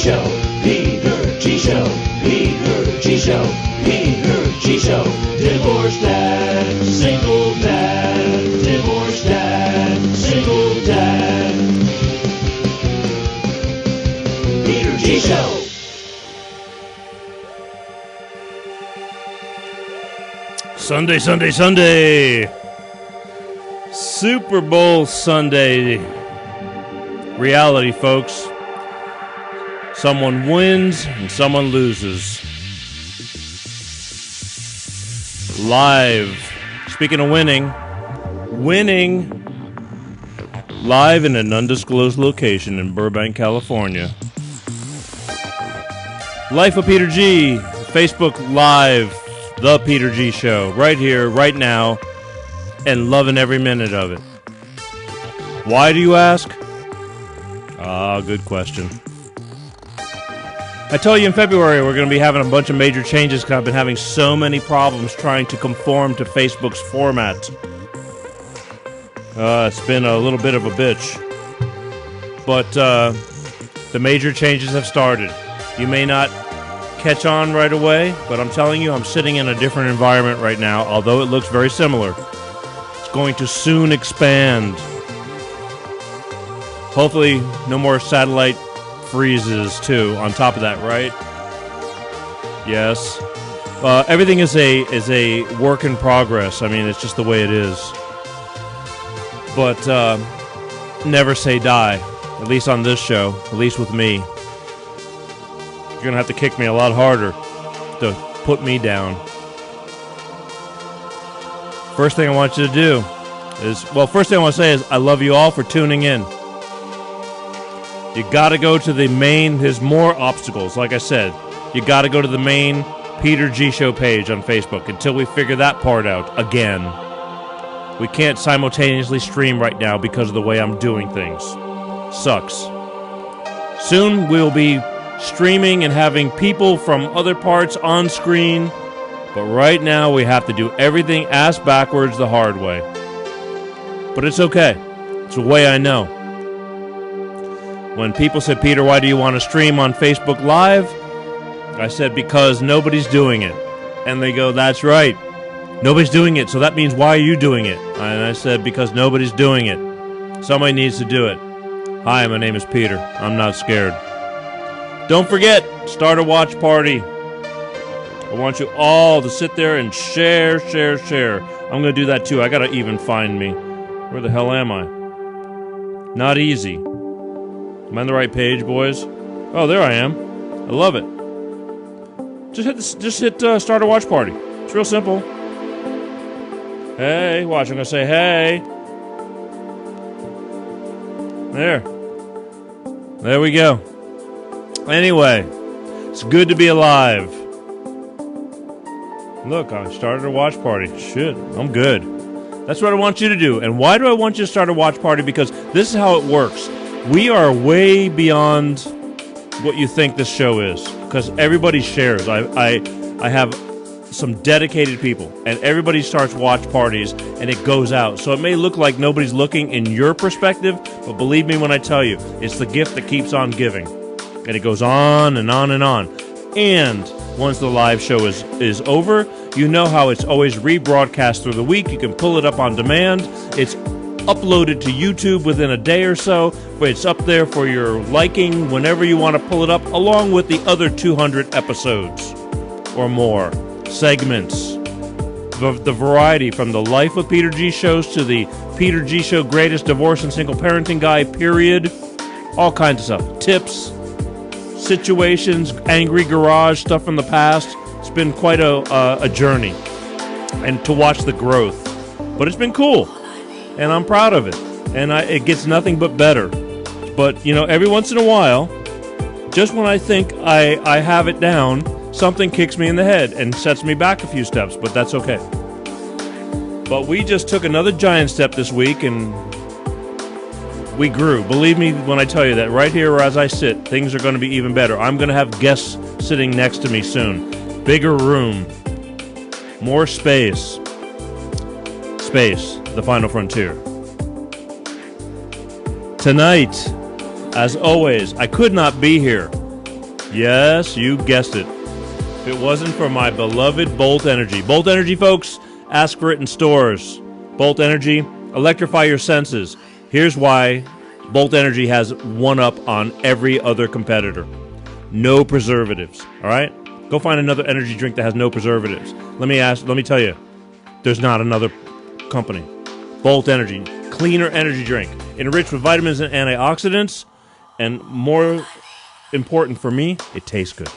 Show, Peter G Show, Peter G Show, Peter G Show. Divorced dad, single dad, divorced dad, single dad. Peter G Show. Sunday, Sunday, Sunday. Super Bowl Sunday. Reality, folks. Someone wins and someone loses. Live. Speaking of winning live in an undisclosed location in Burbank, California. Life of Peter G. Facebook Live. The Peter G Show. Right here, right now. And loving every minute of it. Why, do you ask? Good question. I told you in February we're going to be having a bunch of major changes because I've been having so many problems trying to conform to Facebook's format. It's been a little bit of a bitch. But the major changes have started. You may not catch on right away, but I'm telling you, I'm sitting in a different environment right now, although it looks very similar. It's going to soon expand. Hopefully, no more satellite freezes, too, on top of that, right? Yes. Everything is a work in progress. I mean, it's just the way it is. But never say die, at least on this show, at least with me. You're going to have to kick me a lot harder to put me down. First thing I want you to do is, first thing I want to say is I love you all for tuning in. You got to go to the main, there's more obstacles, like I said. You got to go to the main Peter G Show page on Facebook until we figure that part out again. We can't simultaneously stream right now because of the way I'm doing things. Sucks. Soon we'll be streaming and having people from other parts on screen, but right now we have to do everything ass backwards the hard way. But it's okay. It's the way I know. When people said, Peter, why do you want to stream on Facebook Live? I said, because nobody's doing it. And they go, that's right. Nobody's doing it, so that means why are you doing it? And I said, because nobody's doing it. Somebody needs to do it. Hi, my name is Peter. I'm not scared. Don't forget, start a watch party. I want you all to sit there and share. I'm going to do that too. I got to even find me. Where the hell am I? Not easy. Am I on the right page, boys? Oh, there I am. I love it. Just hit start a watch party. It's real simple. Hey, watch. I'm going to say, hey. There we go. Anyway, it's good to be alive. Look, I started a watch party. Shit, I'm good. That's what I want you to do. And why do I want you to start a watch party? Because this is how it works. We are way beyond what you think this show is. Because everybody shares. I have some dedicated people. And everybody starts watch parties. And it goes out. So it may look like nobody's looking in your perspective. But believe me when I tell you, it's the gift that keeps on giving. And it goes on and on and on. And once the live show is over, you know how it's always rebroadcast through the week. You can pull it up on demand. It's uploaded to YouTube within a day or so. But it's up there for your liking whenever you want to pull it up, along with the other 200 episodes or more. Segments. The variety from the Life of Peter G shows to the Peter G Show Greatest Divorce and Single Parenting Guide, period. All kinds of stuff. Tips. Situations, angry garage, stuff from the past. It's been quite a journey, and to watch the growth. But it's been cool, and I'm proud of it. And it gets nothing but better. But, every once in a while, just when I think I have it down, something kicks me in the head and sets me back a few steps, but that's okay. But we just took another giant step this week, and we grew. Believe me when I tell you that right here as I sit, things are going to be even better. I'm going to have guests sitting next to me soon. Bigger room. More space. Space, the final frontier. Tonight, as always, I could not be here Yes, you guessed it. If it wasn't for my beloved Bolt Energy. Bolt Energy, folks, ask for it in stores. Bolt Energy, electrify your senses. Here's why Bolt Energy has one up on every other competitor. No preservatives, all right? Go find another energy drink that has no preservatives. Let me tell you, there's not another company. Bolt Energy, cleaner energy drink, enriched with vitamins and antioxidants, and more important for me, it tastes good.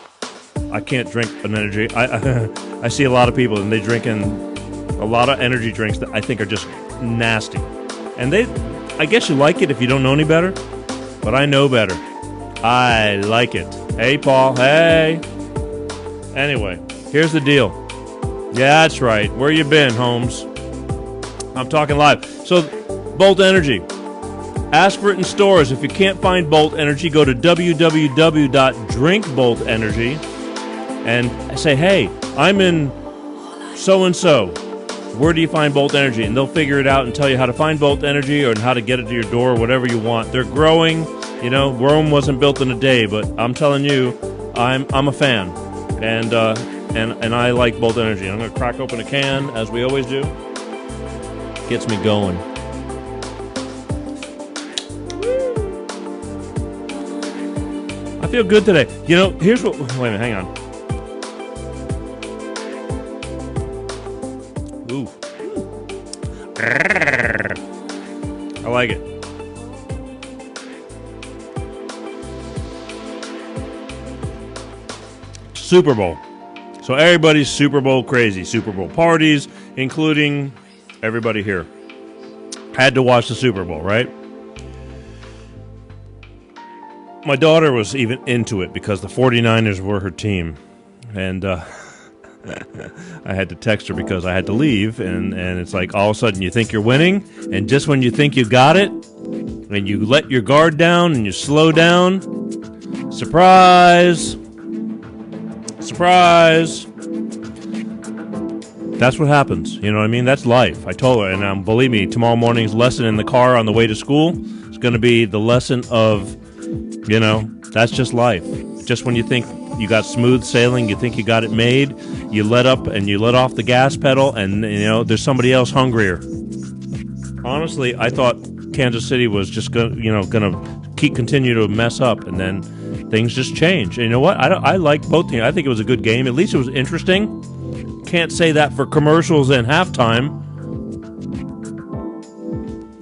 I can't drink an energy. I see a lot of people and they drinking a lot of energy drinks that I think are just nasty. And I guess you like it if you don't know any better, but I know better. I like it. Hey, Paul. Hey. Anyway, here's the deal. Yeah, that's right. Where you been, Holmes? I'm talking live. So, Bolt Energy. Ask for it in stores. If you can't find Bolt Energy, go to www.drinkboltenergy and say, hey, I'm in so-and-so. Where do you find Bolt Energy? And they'll figure it out and tell you how to find Bolt Energy or how to get it to your door, whatever you want. They're growing. You know, Rome wasn't built in a day, but I'm telling you, I'm a fan. And I like Bolt Energy. I'm going to crack open a can, as we always do. Gets me going. I feel good today. You know, here's what... Wait a minute, hang on. Ooh. I like it. Super Bowl. So everybody's Super Bowl crazy. Super Bowl parties, including everybody here. Had to watch the Super Bowl, right? My daughter was even into it because the 49ers were her team. And I had to text her because I had to leave. And it's like all of a sudden you think you're winning. And just when you think you got it, and you let your guard down and you slow down, surprise. Surprise. That's what happens. You know what I mean? That's life. I told her. And believe me, tomorrow morning's lesson in the car on the way to school is going to be the lesson of, you know, that's just life. Just when you think you got smooth sailing, you think you got it made, you let up and you let off the gas pedal, and, you know, there's somebody else hungrier. Honestly, I thought Kansas City was just going to continue to mess up, and then things just change. And you know what? I like both teams. I think it was a good game. At least it was interesting. Can't say that for commercials and halftime.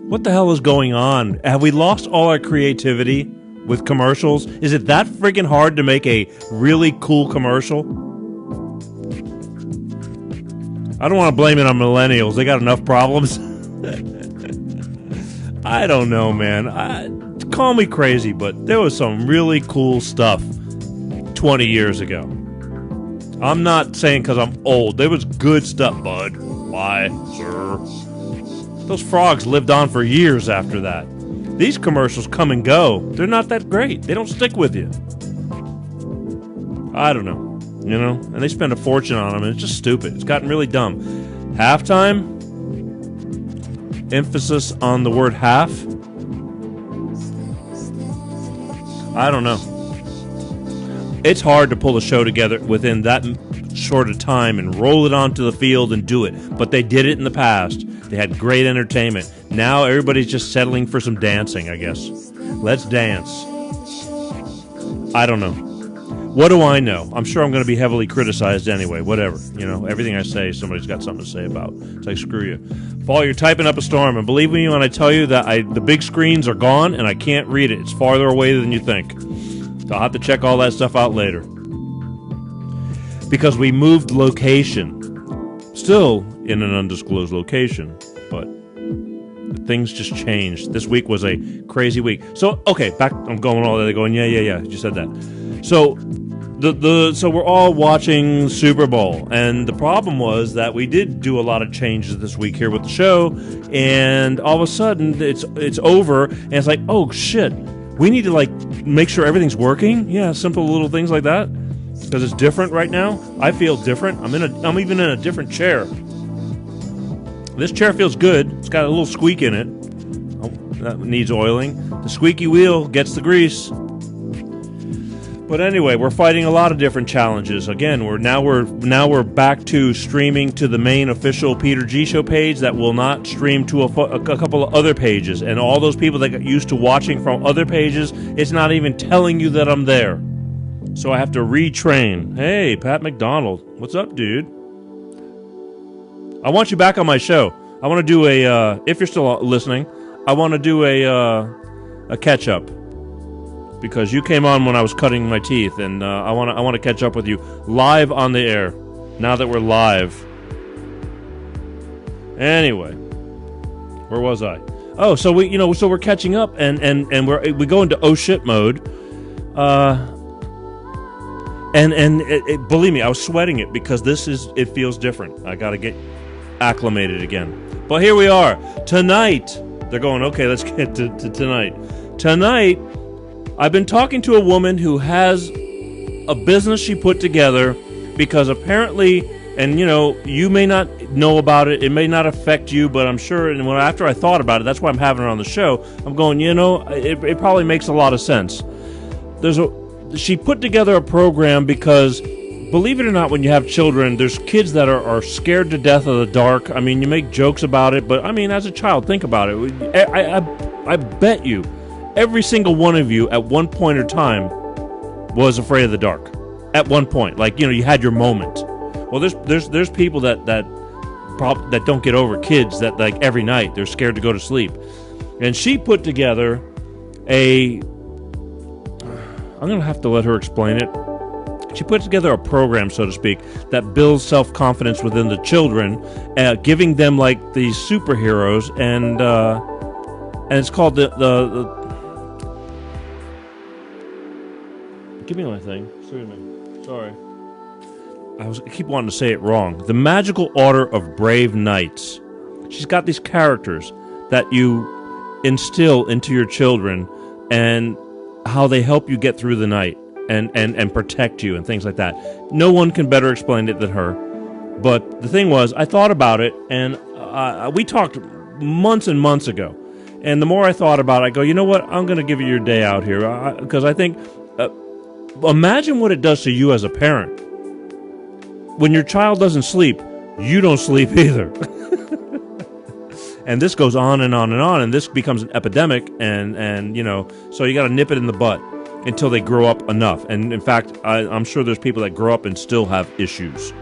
What the hell is going on? Have we lost all our creativity with commercials? Is it that freaking hard to make a really cool commercial? I don't want to blame it on millennials. They got enough problems. I don't know, man. Call me crazy, but there was some really cool stuff 20 years ago. I'm not saying because I'm old. There was good stuff, bud. Why, sir? Those frogs lived on for years after that. These commercials come and go. They're not that great. They don't stick with you. I don't know. You know? And they spend a fortune on them, and it's just stupid. It's gotten really dumb. Halftime? Emphasis on the word half? I don't know. It's hard to pull a show together within that short of time and roll it onto the field and do it. But they did it in the past. They had great entertainment. Now everybody's just settling for some dancing, I guess. Let's dance. I don't know. What do I know? I'm sure I'm going to be heavily criticized anyway. Whatever. You know, everything I say, somebody's got something to say about. It's like, screw you. Paul, you're typing up a storm. And believe me when I tell you that the big screens are gone and I can't read it. It's farther away than you think. I'll have to check all that stuff out later. Because we moved location. Still in an undisclosed location. But things just changed. This week was a crazy week. So, okay, back. I'm going all there going, yeah. You said that. So, so we're all watching Super Bowl. And the problem was that we did do a lot of changes this week here with the show. And all of a sudden, it's over. And it's like, oh, shit. We need to, like, make sure everything's working. Yeah, simple little things like that. Because it's different right now. I feel different. I'm even in a different chair. This chair feels good. It's got a little squeak in it. Oh, that needs oiling. The squeaky wheel gets the grease. But anyway, we're fighting a lot of different challenges. Again, we're back to streaming to the main official Peter G Show page that will not stream to a couple of other pages. And all those people that got used to watching from other pages, it's not even telling you that I'm there. So I have to retrain. Hey, Pat McDonald, what's up, dude? I want you back on my show. I want to do if you're still listening, I want to do a catch up. Because you came on when I was cutting my teeth, and I want to catch up with you live on the air. Now that we're live. Anyway, where was I? Oh, so we're catching up, and we go into oh shit mode. Believe me, I was sweating it because it feels different. I got to get acclimated again. But here we are tonight. They're going, okay, let's get to tonight. Tonight, I've been talking to a woman who has a business she put together because apparently, and you may not know about it, it may not affect you, but I'm sure, and after I thought about it, that's why I'm having her on the show, I'm going, it probably makes a lot of sense. She put together a program because, believe it or not, when you have children, there's kids that are scared to death of the dark. I mean, you make jokes about it, but I mean, as a child, think about it. I bet you, every single one of you at one point or time was afraid of the dark. At one point, you had your moment. Well, there's people that don't get over kids that every night they're scared to go to sleep. And she put together I'm gonna have to let her explain it. She put together a program, so to speak, that builds self-confidence within the children, giving them these superheroes, and it's called the give me my thing. Excuse me. Sorry. I keep wanting to say it wrong. The Magical Order of Brave Knights. She's got these characters that you instill into your children and how they help you get through the night and protect you and things like that. No one can better explain it than her. But the thing was, I thought about it, and we talked months and months ago. And the more I thought about it, I go, you know what? I'm going to give you your day out here. Because I think... imagine what it does to you as a parent. When your child doesn't sleep, you don't sleep either. And this goes on and on and on, and this becomes an epidemic, and so you got to nip it in the butt until they grow up enough. And in fact, I'm sure there's people that grow up and still have issues.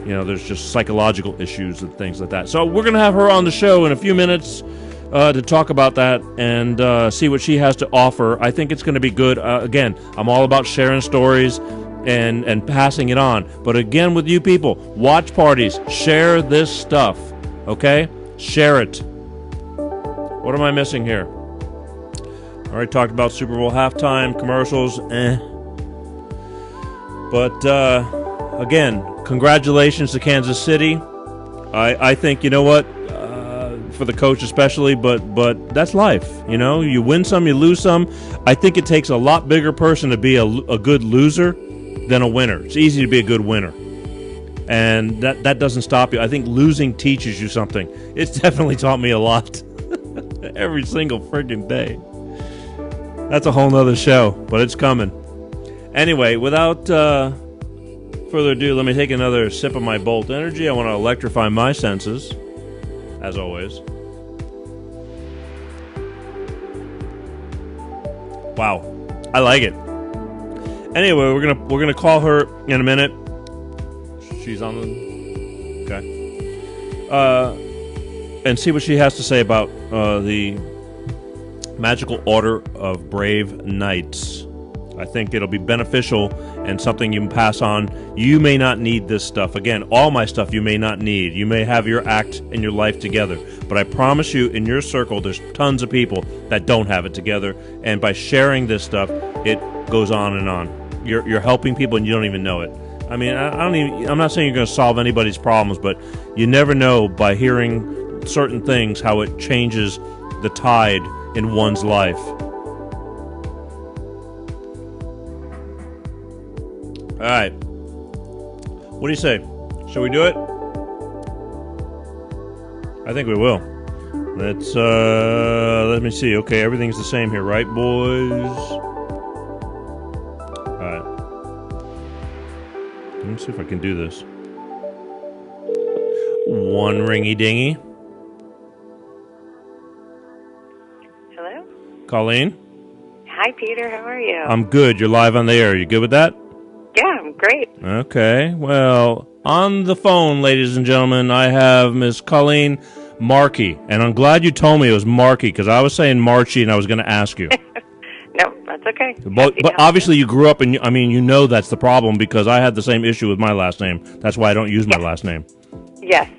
There's just psychological issues and things like that. So we're going to have her on the show in a few minutes to talk about that and see what she has to offer. I think it's going to be good. Again, I'm all about sharing stories and passing it on. But again, with you people, watch parties, share this stuff, okay? Share it. What am I missing here? Already talked about Super Bowl halftime, commercials, But, again, congratulations to Kansas City. I think, you know what? For the coach especially, but that's life. You win some, you lose some. I think it takes a lot bigger person to be a good loser than a winner. It's easy to be a good winner, and that doesn't stop you. I think losing teaches you something. It's definitely taught me a lot. Every single freaking day. That's a whole nother show, but it's coming. Anyway, without further ado, let me take another sip of my Bolt Energy. I want to electrify my senses, as always. Wow, I like it. Anyway, we're gonna call her in a minute. She's on the okay. And see what she has to say about the Magical Order of Brave Knights. I think it'll be beneficial and something you can pass on. You may not need this stuff. Again, all my stuff you may not need. You may have your act and your life together. But I promise you, in your circle, there's tons of people that don't have it together. And by sharing this stuff, it goes on and on. You're helping people and you don't even know it. I mean, I'm not saying you're going to solve anybody's problems, but you never know by hearing certain things how it changes the tide in one's life. All right. What do you say? Shall we do it? I think we will. Let me see. Okay, everything's the same here, right, boys? All right. me see if I can do this. One ringy dingy. Hello? Colleen? Hi, Peter. How are you? I'm good. You're live on the air. You good with that? Yeah, I'm great. Okay. Well, on the phone, ladies and gentlemen, I have Miss Colleen Marchi. And I'm glad you told me it was Marchi because I was saying Marchi and I was going to ask you. No, that's okay. But obviously you grew up and, you know that's the problem because I had the same issue with my last name. That's why I don't use my last name. Yes.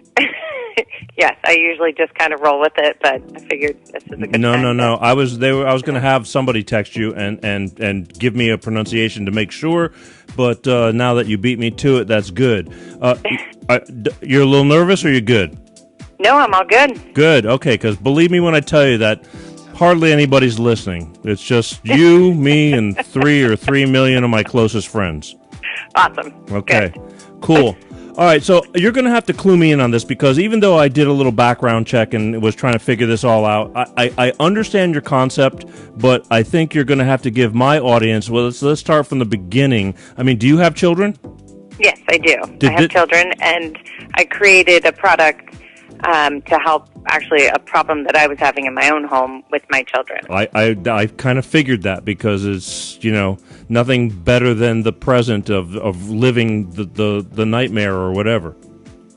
Yes, I usually just kind of roll with it, but I figured this is a good time. No. I was going to have somebody text you and give me a pronunciation to make sure, but now that you beat me to it, that's good. You're a little nervous, or you're good? No, I'm all good. Good. Okay, because believe me when I tell you that hardly anybody's listening. It's just you, me, and 3 million of my closest friends. Awesome. Okay. Good. Cool. All right, so you're going to have to clue me in on this because even though I did a little background check and was trying to figure this all out, I understand your concept, but I think you're going to have to give my audience, well, let's start from the beginning. I mean, do you have children? Yes, I do. I have children, and I created a product to help actually a problem that I was having in my own home with my children. I kind of figured that because it's, nothing better than the present of living the nightmare or whatever.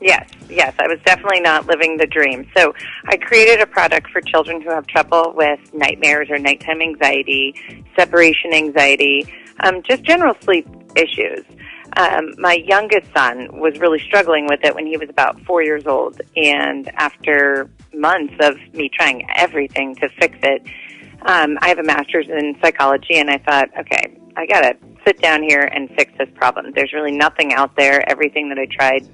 Yes, I was definitely not living the dream. So I created a product for children who have trouble with nightmares or nighttime anxiety, separation anxiety, just general sleep issues. My youngest son was really struggling with it when he was about 4 years old, and after months of me trying everything to fix it, I have a master's in psychology, and I thought, okay, I got to sit down here and fix this problem. There's really nothing out there. Everything that I tried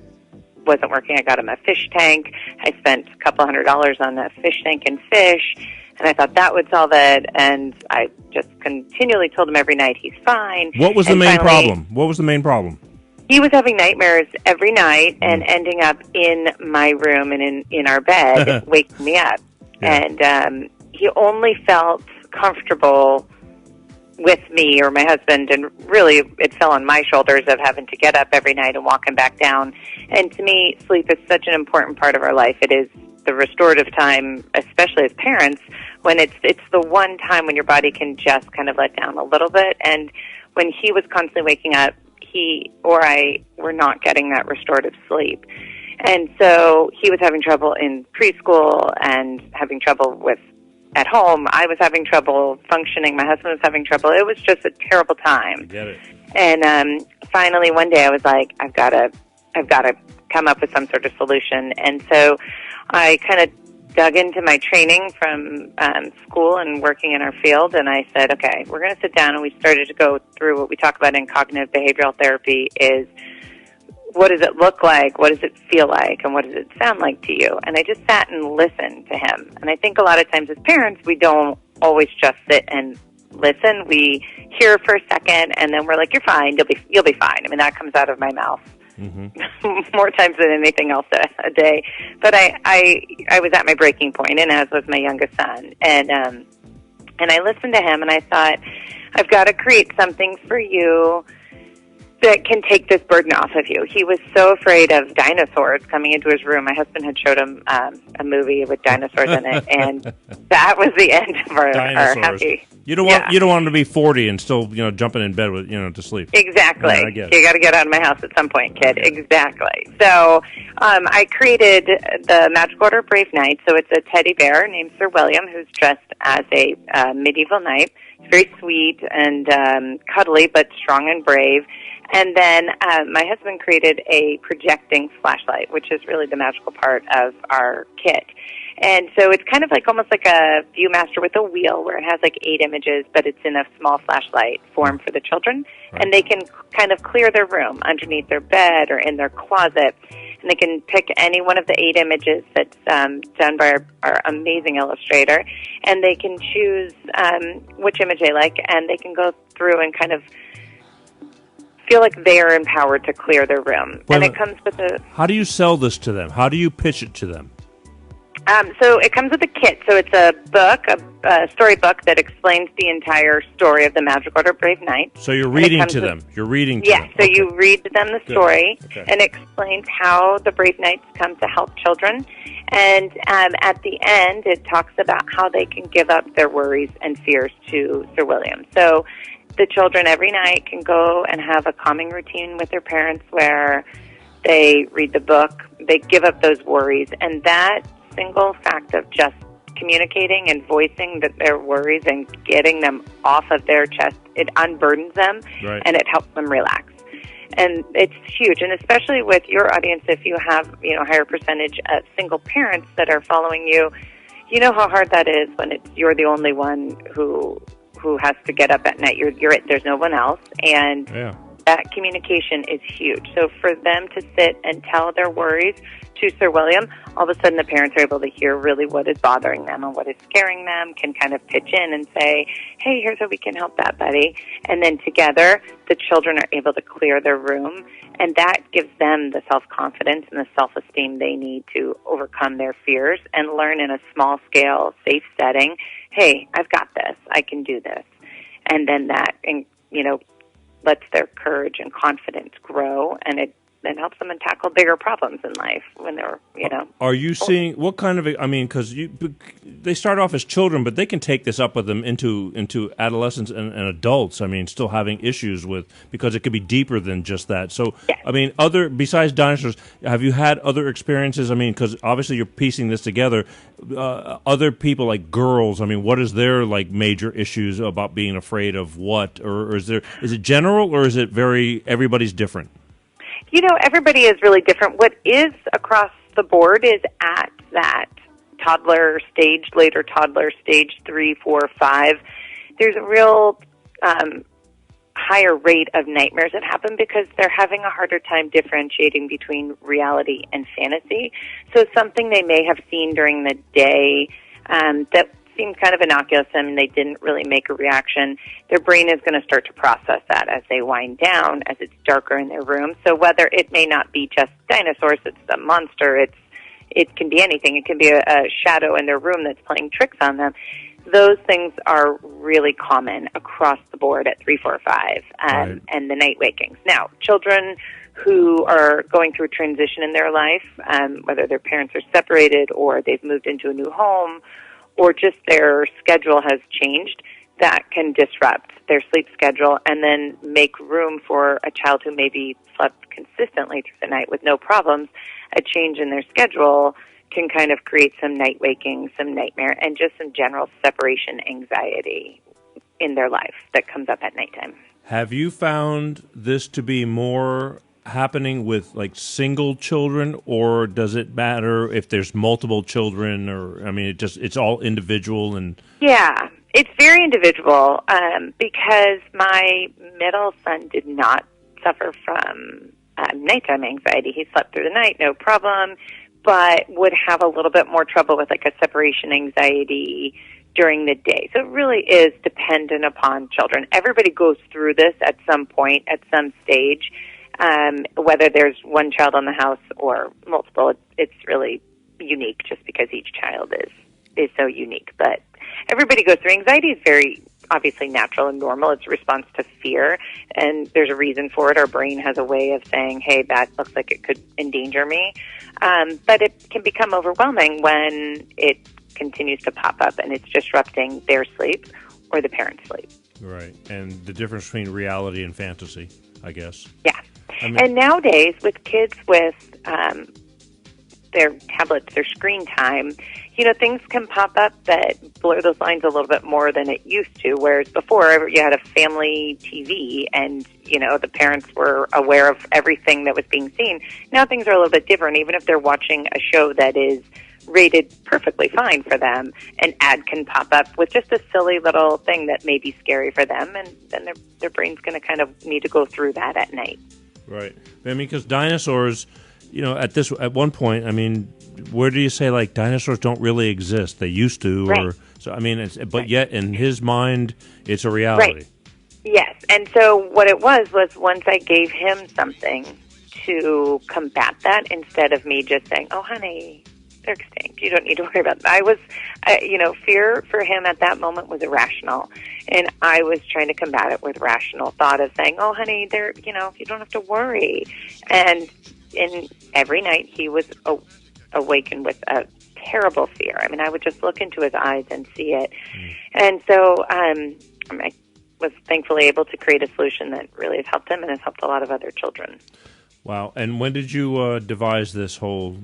wasn't working. I got him a fish tank. I spent a couple $100 on a fish tank and fish, and I thought that would solve it, and I just continually told him every night he's fine. What was the main problem? What was the main problem? He was having nightmares every night and ending up in my room and in our bed, waking me up. Yeah. And he only felt comfortable with me or my husband, and really it fell on my shoulders of having to get up every night and walk him back down. And to me, sleep is such an important part of our life. It is the restorative time, especially as parents, when it's the one time when your body can just kind of let down a little bit. And when he was constantly waking up, he or I were not getting that restorative sleep. And so he was having trouble in preschool and having trouble with at home. I was having trouble functioning. My husband was having trouble. It was just a terrible time. Get it. And finally one day I was like, I've got to come up with some sort of solution. And so I kind of dug into my training from school and working in our field, and I said, okay, we're going to sit down, and we started to go through what we talk about in cognitive behavioral therapy is what does it look like, what does it feel like, and what does it sound like to you? And I just sat and listened to him. And I think a lot of times as parents, we don't always just sit and listen. We hear for a second, and then we're like, you're fine, you'll be fine. I mean, that comes out of my mouth. Mm-hmm. More times than anything else a day. But I was at my breaking point, and as was my youngest son. And I listened to him, and I thought, I've got to create something for you that can take this burden off of you. He was so afraid of dinosaurs coming into his room. My husband had showed him a movie with dinosaurs in it, and that was the end of our happy. You don't want him to be 40 and still jumping in bed with to sleep. Exactly. Yeah, you got to get out of my house at some point, kid. Okay. Exactly. So I created the Magic Order Brave Knight. So it's a teddy bear named Sir William who's dressed as a medieval knight. He's very sweet and cuddly, but strong and brave. And then my husband created a projecting flashlight, which is really the magical part of our kit. And so it's kind of like almost like a Viewmaster with a wheel where it has like 8 images, but it's in a small flashlight form for the children. Right. And they can kind of clear their room underneath their bed or in their closet. And they can pick any one of the 8 images that's done by our amazing illustrator. And they can choose which image they like, and they can go through and kind of feel like they are empowered to clear their room. Well, and it comes with a... How do you sell this to them? How do you pitch it to them? So it comes with a kit. So it's a book, a storybook that explains the entire story of the Magic Order of Brave Knights. So you're reading to them. You're reading to them. Yes, so you read them the story and explains how the Brave Knights come to help children. And at the end, it talks about how they can give up their worries and fears to Sir William. So the children every night can go and have a calming routine with their parents where they read the book, they give up those worries, and that single fact of just communicating and voicing their worries and getting them off of their chest, it unburdens them, and it helps them relax. And it's huge, and especially with your audience, if you have higher percentage of single parents that are following you, you know how hard that is when you're the only one who has to get up at night. There's no one else, and that communication is huge. So for them to sit and tell their worries to Sir William, all of a sudden the parents are able to hear really what is bothering them and what is scaring them, can kind of pitch in and say, hey, here's how we can help that, buddy. And then together, the children are able to clear their room, and that gives them the self-confidence and the self-esteem they need to overcome their fears and learn in a small-scale, safe setting, hey, I've got this, I can do this. And then that, lets their courage and confidence grow, and it helps them tackle bigger problems in life when they're, Are you seeing what kind of? Because they start off as children, but they can take this up with them into adolescence and adults. Still having issues because it could be deeper than just that. So, besides dinosaurs, have you had other experiences? Because obviously you're piecing this together. Other people like girls. What is their major issues about being afraid of what? Or is it general, or is it everybody's different? Everybody is really different. What is across the board is at that toddler stage, later toddler stage 3, 4, 5. There's a real higher rate of nightmares that happen because they're having a harder time differentiating between reality and fantasy. So something they may have seen during the day that seemed kind of innocuous and they didn't really make a reaction, their brain is going to start to process that as they wind down, as it's darker in their room. So whether it may not be just dinosaurs, it's a monster, it can be anything. It can be a shadow in their room that's playing tricks on them. Those things are really common across the board at 3, 4, 5, and the night wakings. Now, children who are going through a transition in their life, whether their parents are separated or they've moved into a new home, or just their schedule has changed, that can disrupt their sleep schedule and then make room for a child who maybe slept consistently through the night with no problems. A change in their schedule can kind of create some night waking, some nightmare, and just some general separation anxiety in their life that comes up at nighttime. Have you found this to be more happening with single children, or does it matter if there's multiple children, or it's all individual? And it's very individual, because my middle son did not suffer from nighttime anxiety. He slept through the night, no problem, but would have a little bit more trouble with a separation anxiety during the day. So it really is dependent upon children. Everybody goes through this at some point, at some stage. Whether there's one child on the house or multiple, it's really unique just because each child is so unique. But everybody goes through. Anxiety is very obviously natural and normal. It's a response to fear, and there's a reason for it. Our brain has a way of saying, hey, that looks like it could endanger me. But it can become overwhelming when it continues to pop up and it's disrupting their sleep or the parent's sleep. Right, and the difference between reality and fantasy, I guess. Yeah. And nowadays, with kids with their tablets, their screen time, things can pop up that blur those lines a little bit more than it used to, whereas before you had a family TV and, the parents were aware of everything that was being seen. Now things are a little bit different. Even if they're watching a show that is rated perfectly fine for them, an ad can pop up with just a silly little thing that may be scary for them, and then their brain's going to kind of need to go through that at night. Right. Because dinosaurs, at one point, where do you say dinosaurs don't really exist? They used to, right. But yet in his mind, it's a reality. Right. Yes. And so what it was once I gave him something to combat that, instead of me just saying, "Oh, honey, they're extinct. You don't need to worry about them. Fear for him at that moment was irrational, and I was trying to combat it with rational thought of saying, "Oh, honey, you don't have to worry." And every night he was awakened with a terrible fear. I mean, I would just look into his eyes and see it, and so I was thankfully able to create a solution that really has helped him and has helped a lot of other children. Wow. And when did you devise this whole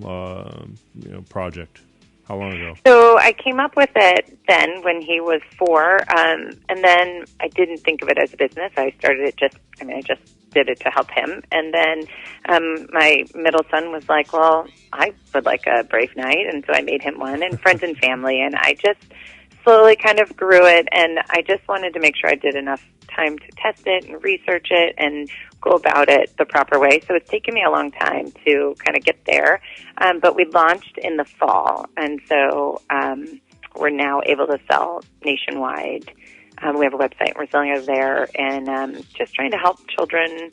project? How long ago? So I came up with it then when he was 4, and then I didn't think of it as a business. I started it I just did it to help him. And then my middle son was like, well, I would like a Brave Night, and so I made him one, and friends and family, and I just slowly kind of grew it, and I just wanted to make sure I did enough time to test it and research it and go about it the proper way. So it's taken me a long time to kind of get there, but we launched in the fall, and so we're now able to sell nationwide. We have a website, we're selling over there, and just trying to help children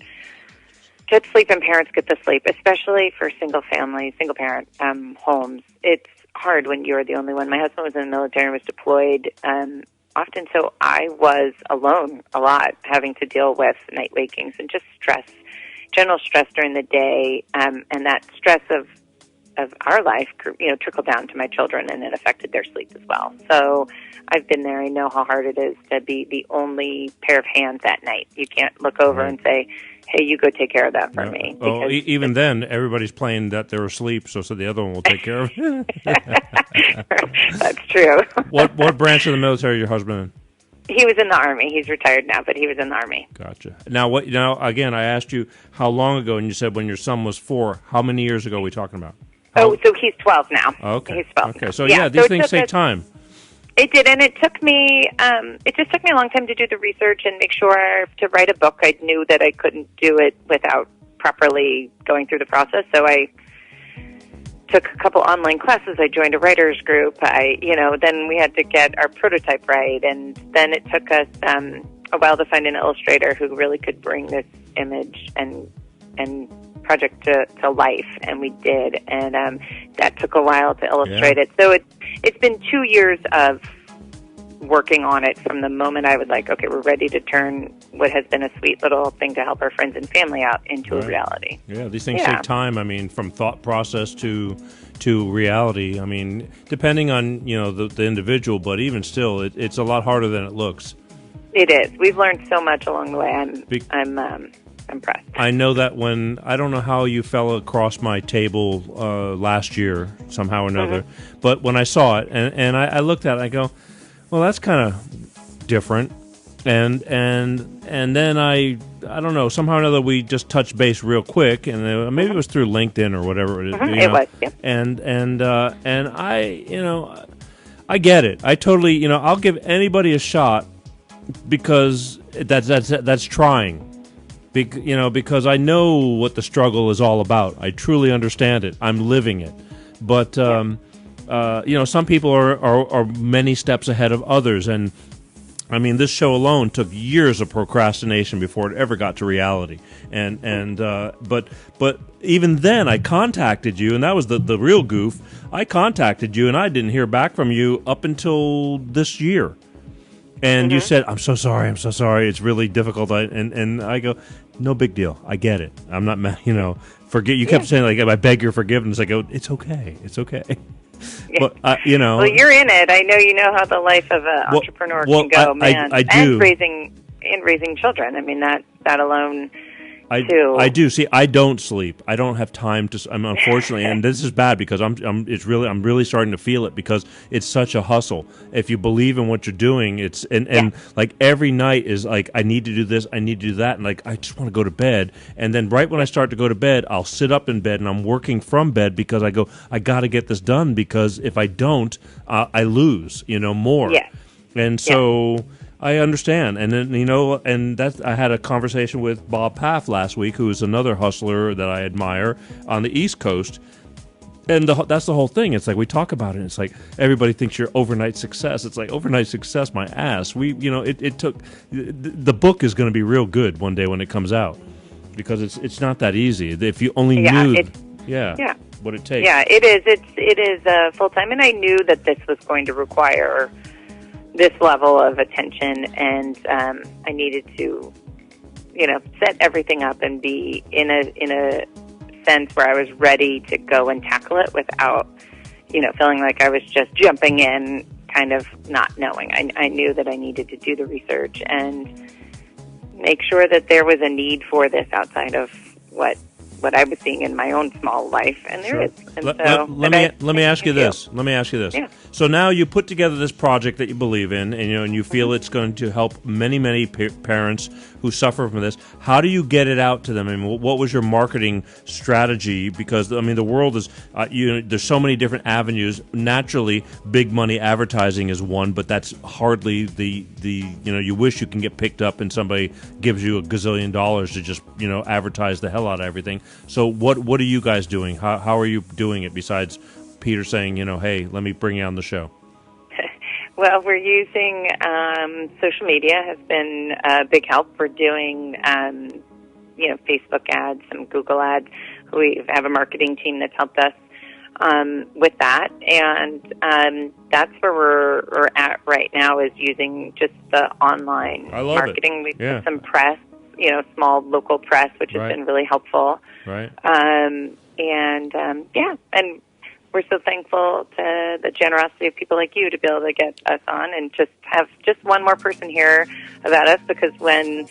get sleep and parents get the sleep, especially for single-parent homes. It's hard when you're the only one. My husband was in the military and was deployed often, so I was alone a lot, having to deal with night wakings and just stress, general stress during the day, and that stress of our life, trickled down to my children, and it affected their sleep as well. So I've been there. I know how hard it is to be the only pair of hands at night. You can't look over and say, hey, you go take care of that for me. Oh, even then, everybody's playing that they're asleep, so the other one will take care of it. That's true. What branch of the military is your husband in? He was in the Army. He's retired now, but he was in the Army. Gotcha. Now, again, I asked you how long ago, and you said when your son was 4. How many years ago are we talking about? So he's 12 now. Okay. He's 12 Okay, now. so these things take time. It did, and it took me. It just took me a long time to do the research and make sure to write a book. I knew that I couldn't do it without properly going through the process. So I took a couple online classes. I joined a writers group. Then we had to get our prototype right, and then it took us a while to find an illustrator who really could bring this image and project to life, and we did, and that took a while to illustrate it. So it's been 2 years of working on it from the moment I was like, okay, we're ready to turn what has been a sweet little thing to help our friends and family out into a reality. Yeah, these things take time. I mean, from thought process to reality. I mean, depending on the individual, but even still, it's a lot harder than it looks. It is. We've learned so much along the way. I'm impressed. I know that I don't know how you fell across my table last year somehow or another, but when I saw it and I looked at it, I go, well, that's kind of different, and then I don't know, somehow or another we just touched base real quick, and maybe it was through LinkedIn or whatever it is. It was, yeah. And I get it. I totally, I'll give anybody a shot because that's trying. Because I know what the struggle is all about. I truly understand it. I'm living it. But, some people are many steps ahead of others. And, I mean, this show alone took years of procrastination before it ever got to reality. But even then, I contacted you, and that was the real goof. I contacted you, and I didn't hear back from you up until this year. And you said, I'm so sorry, it's really difficult. And I go, no big deal. I get it. I'm not mad, forget. You kept saying, like, I beg your forgiveness. I go, it's okay. Yeah. But, Well, you're in it. I know you know how the life of an entrepreneur can go, man. I do. And raising children. I mean, that alone... I do. See, I don't sleep. I don't have time to. Unfortunately, and this is bad because I'm really starting to feel it because it's such a hustle. If you believe in what you're doing, it's and like every night is like I need to do this, I need to do that, and like I just want to go to bed. And then right when I start to go to bed, I'll sit up in bed and I'm working from bed because I go, I got to get this done because if I don't, I lose. More. Yeah. And so. Yeah. I understand, and then and I had a conversation with Bob Paff last week, who is another hustler that I admire on the East Coast, and that's the whole thing. It's like we talk about it. And it's like everybody thinks you're overnight success. It's like overnight success, my ass. It took the book is going to be real good one day when it comes out because it's not that easy. If you only knew, what it takes. Yeah, it is. It is full time, and I knew that this was going to require this level of attention, and I needed to, set everything up and be in a sense where I was ready to go and tackle it without, feeling like I was just jumping in, kind of not knowing. I knew that I needed to do the research and make sure that there was a need for this outside of what I was seeing in my own small life, and there is. And let me ask you this. Let me ask you this. Yeah. So now you put together this project that you believe in, and you feel it's going to help many parents who suffer from this. How do you get it out to them? I mean, what was your marketing strategy? Because the world is there's so many different avenues. Naturally, big money advertising is one, but that's hardly the you wish you can get picked up and somebody gives you $1 gazillion to just advertise the hell out of everything. So what are you guys doing? How are you doing it besides Peter saying, hey, let me bring you on the show? Well, we're using social media has been a big help. We're doing, Facebook ads, some Google ads. We have a marketing team that's helped us with that, and that's where we're at right now, is using just the online marketing. We've got some press, small local press, which has been really helpful. Right. And we're so thankful to the generosity of people like you to be able to get us on and just have just one more person hear about us, because when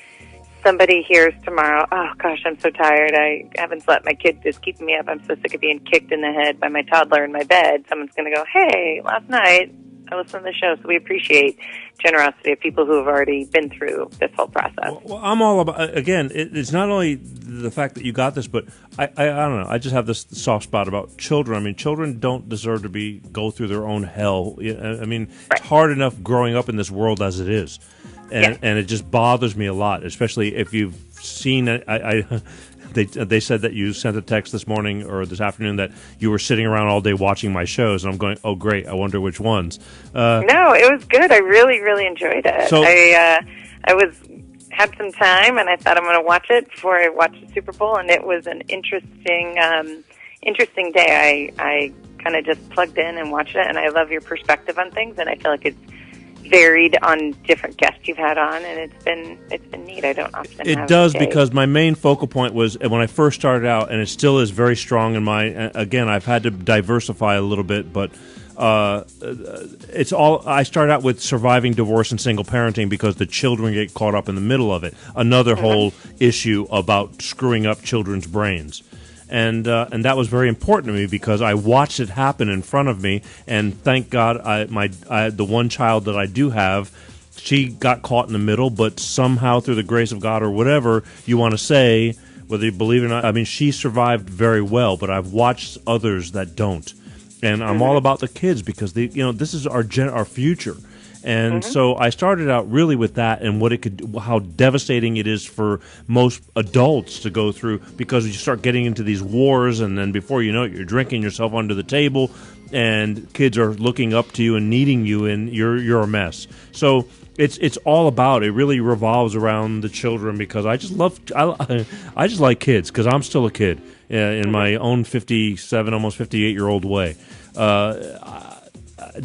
somebody hears tomorrow, oh gosh, I'm so tired, I haven't slept, my kid is keeping me up, I'm so sick of being kicked in the head by my toddler in my bed, someone's going to go, hey, last night I listened to the show. So we appreciate generosity of people who have already been through this whole process. Well, I'm all about, again, it's not only the fact that you got this, but I don't know, I just have this soft spot about children. I mean, children don't deserve to go through their own hell. I mean, It's hard enough growing up in this world as it is. And it just bothers me a lot, especially if you've seen They said that you sent a text this morning or this afternoon that you were sitting around all day watching my shows, and I'm going, oh, great, I wonder which ones. No, it was good. I really, really enjoyed it. So, I had some time, and I thought I'm going to watch it before I watch the Super Bowl, and it was an interesting day. I kind of just plugged in and watched it, and I love your perspective on things, and I feel like it's varied on different guests you've had on, and it's been neat. I don't often. It does, because my main focal point was when I first started out, and it still is very strong in my. Again, I've had to diversify a little bit, but it's all. I started out with surviving divorce and single parenting because the children get caught up in the middle of it. Another whole issue about screwing up children's brains. And that was very important to me because I watched it happen in front of me, and thank God, the one child that I do have, she got caught in the middle, but somehow through the grace of God or whatever you want to say, whether you believe it or not, I mean, she survived very well. But I've watched others that don't, and I'm all about the kids because this is our future. And so I started out really with that and how devastating it is for most adults to go through, because you start getting into these wars, and then before you know it, you're drinking yourself under the table, and kids are looking up to you and needing you, and you're a mess. So it's all about, it really revolves around the children, because I just like kids, because I'm still a kid in my own 57, almost 58-year-old way.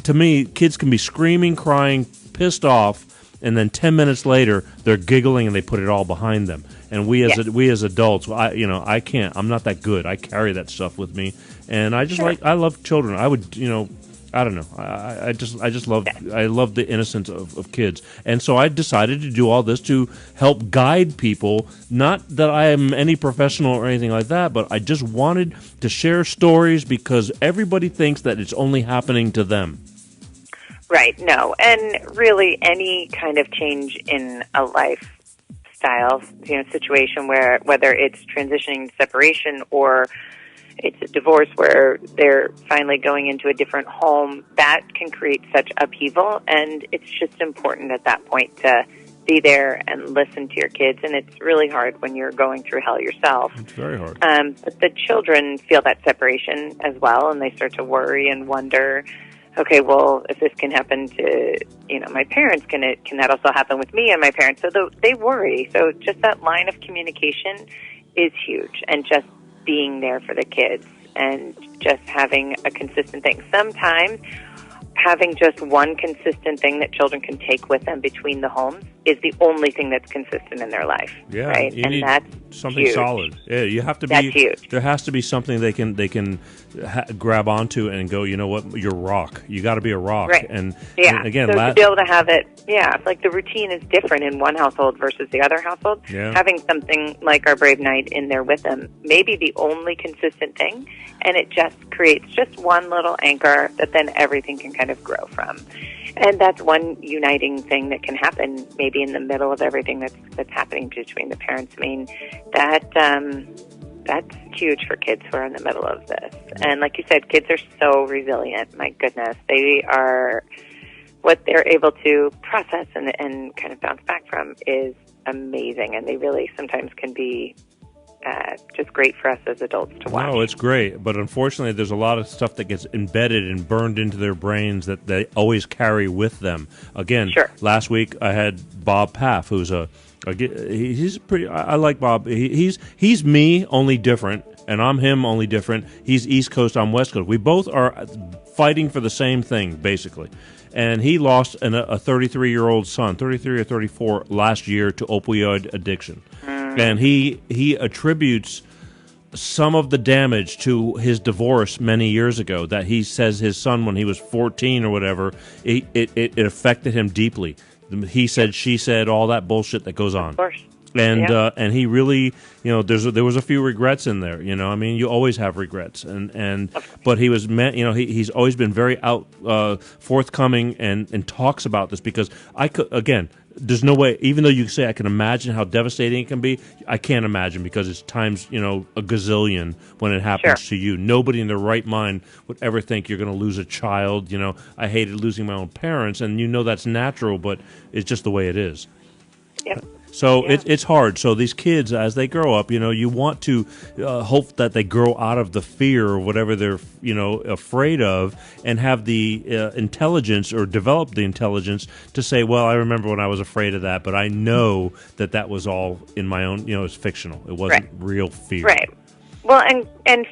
To me, kids can be screaming, crying, pissed off, and then 10 minutes later they're giggling and they put it all behind them. And we as adults, I can't. I'm not that good. I carry that stuff with me, and I just I love children. I would, I don't know. I just love. I love the innocence of kids, and so I decided to do all this to help guide people. Not that I am any professional or anything like that, but I just wanted to share stories because everybody thinks that it's only happening to them. Right. No, and really, any kind of change in a lifestyle, situation where whether it's transitioning to separation or it's a divorce where they're finally going into a different home, that can create such upheaval, and it's just important at that point to be there and listen to your kids, and it's really hard when you're going through hell yourself. It's very hard. But the children feel that separation as well, and they start to worry and wonder, okay, well, if this can happen to, my parents, can that also happen with me and my parents? So they worry. So just that line of communication is huge, and just being there for the kids and just having a consistent thing. Sometimes having just one consistent thing that children can take with them between the homes is the only thing that's consistent in their life. Yeah, right? you And need that's something huge. solid. Yeah, you have to be. That's huge. There has to be something they can grab onto and go. You know what? You're rock. You got to be a rock. Right. And Yeah. again, so to be able to have it, like the routine is different in one household versus the other household. Yeah. Having something like our Brave Night in there with them may be the only consistent thing, and it just creates just one little anchor that then everything can kind of grow from. And that's one uniting thing that can happen maybe in the middle of everything that's happening between the parents. I mean, that's huge for kids who are in the middle of this. And like you said, kids are so resilient. My goodness, they are, what they're able to process and kind of bounce back from is amazing. And they really sometimes can be just great for us as adults to watch. No, it's great, but unfortunately, there's a lot of stuff that gets embedded and burned into their brains that they always carry with them. Again, last week I had Bob Paff, who's he's pretty. I like Bob. He's me, only different, and I'm him, only different. He's East Coast, I'm West Coast. We both are fighting for the same thing, basically. And he lost a 33-year-old son, 33 or 34, last year to opioid addiction. And he attributes some of the damage to his divorce many years ago, that he says his son, when he was 14 or whatever, it affected him deeply. He said, she said, all that bullshit that goes on. Of course. And he really, there was a few regrets in there. I mean, you always have regrets, but he was, he's always been very forthcoming and talks about this, because there's no way, even though you say I can imagine how devastating it can be, I can't imagine, because it's times, a gazillion when it happens to you. Nobody in their right mind would ever think you're going to lose a child. I hated losing my own parents, and that's natural, but it's just the way it is. Yep. So it's hard. So these kids, as they grow up, you want to hope that they grow out of the fear or whatever they're, afraid of, and have the intelligence, or develop the intelligence to say, well, I remember when I was afraid of that, but I know that was all in my own, it's fictional. It wasn't real fear. Right. Well, and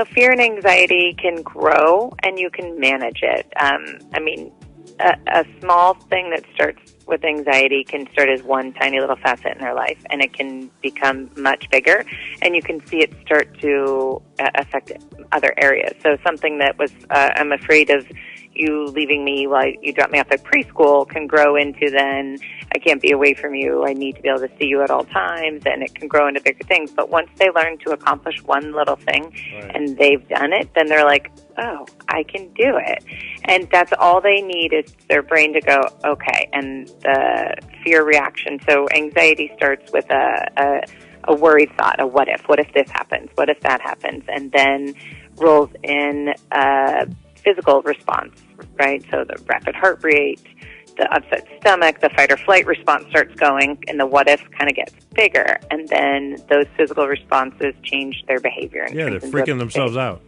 fear and anxiety can grow, and you can manage it. I mean, a small thing that starts with anxiety can start as one tiny little facet in their life, and it can become much bigger, and you can see it start to affect other areas. So something that was, I'm afraid of you leaving me while you drop me off at preschool, can grow into then, I can't be away from you, I need to be able to see you at all times, and it can grow into bigger things. But once they learn to accomplish one little thing, and they've done it, then they're like, oh, I can do it. And that's all they need, is their brain to go, okay, and the fear reaction. So anxiety starts with a worried thought, a what if this happens, what if that happens, and then rolls in a physical response, right? So the rapid heart rate, the upset stomach, the fight or flight response starts going, and the what if kind of gets bigger, and then those physical responses change their behavior. Yeah, they're freaking themselves out.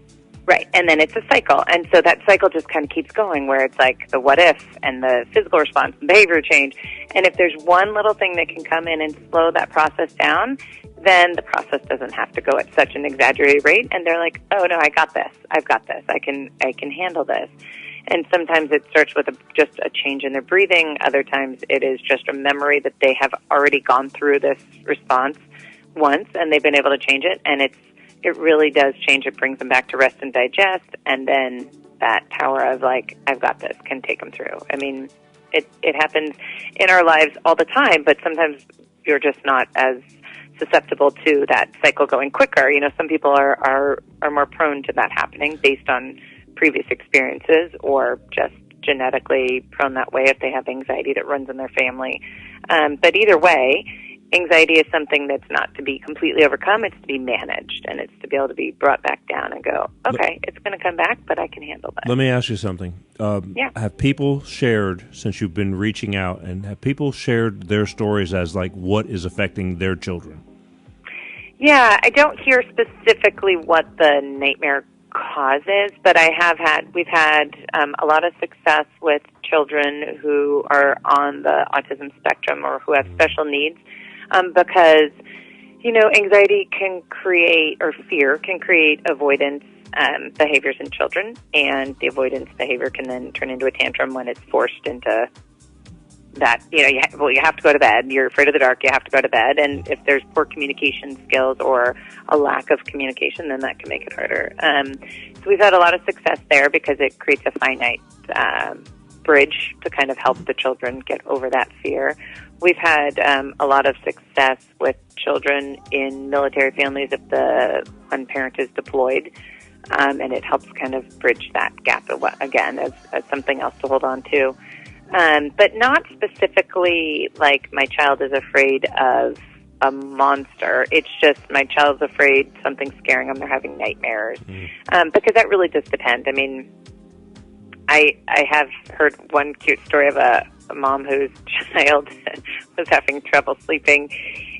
Right, and then it's a cycle, and so that cycle just kind of keeps going, where it's like the what if and the physical response and behavior change, and if there's one little thing that can come in and slow that process down, then the process doesn't have to go at such an exaggerated rate, and they're like, oh no, I got this, I've got this, I can handle this. And sometimes it starts with just a change in their breathing, other times it is just a memory that they have already gone through this response once, and they've been able to change it, and it really does change. It brings them back to rest and digest, and then that power of, like, I've got this, can take them through. I mean, it happens in our lives all the time, but sometimes you're just not as susceptible to that cycle going quicker. Some people are more prone to that happening based on previous experiences, or just genetically prone that way if they have anxiety that runs in their family. But either way, anxiety is something that's not to be completely overcome. It's to be managed, and it's to be able to be brought back down and go, okay, it's going to come back, but I can handle that. Let me ask you something. Have people shared, since you've been reaching out, and have people shared their stories as, like, what is affecting their children? Yeah, I don't hear specifically what the nightmare causes, but we've had a lot of success with children who are on the autism spectrum or who have special needs, because anxiety can create, or fear can create, avoidance behaviors in children, and the avoidance behavior can then turn into a tantrum when it's forced into that. You have to go to bed. You're afraid of the dark. You have to go to bed. And if there's poor communication skills or a lack of communication, then that can make it harder. So we've had a lot of success there because it creates a finite bridge to kind of help the children get over that fear. We've had a lot of success with children in military families if the one parent is deployed, and it helps kind of bridge that gap again as something else to hold on to. But not specifically like my child is afraid of a monster. It's just my child's afraid something's scaring them. They're having nightmares. Because that really does depend. I mean, I have heard one cute story of a mom whose child was having trouble sleeping.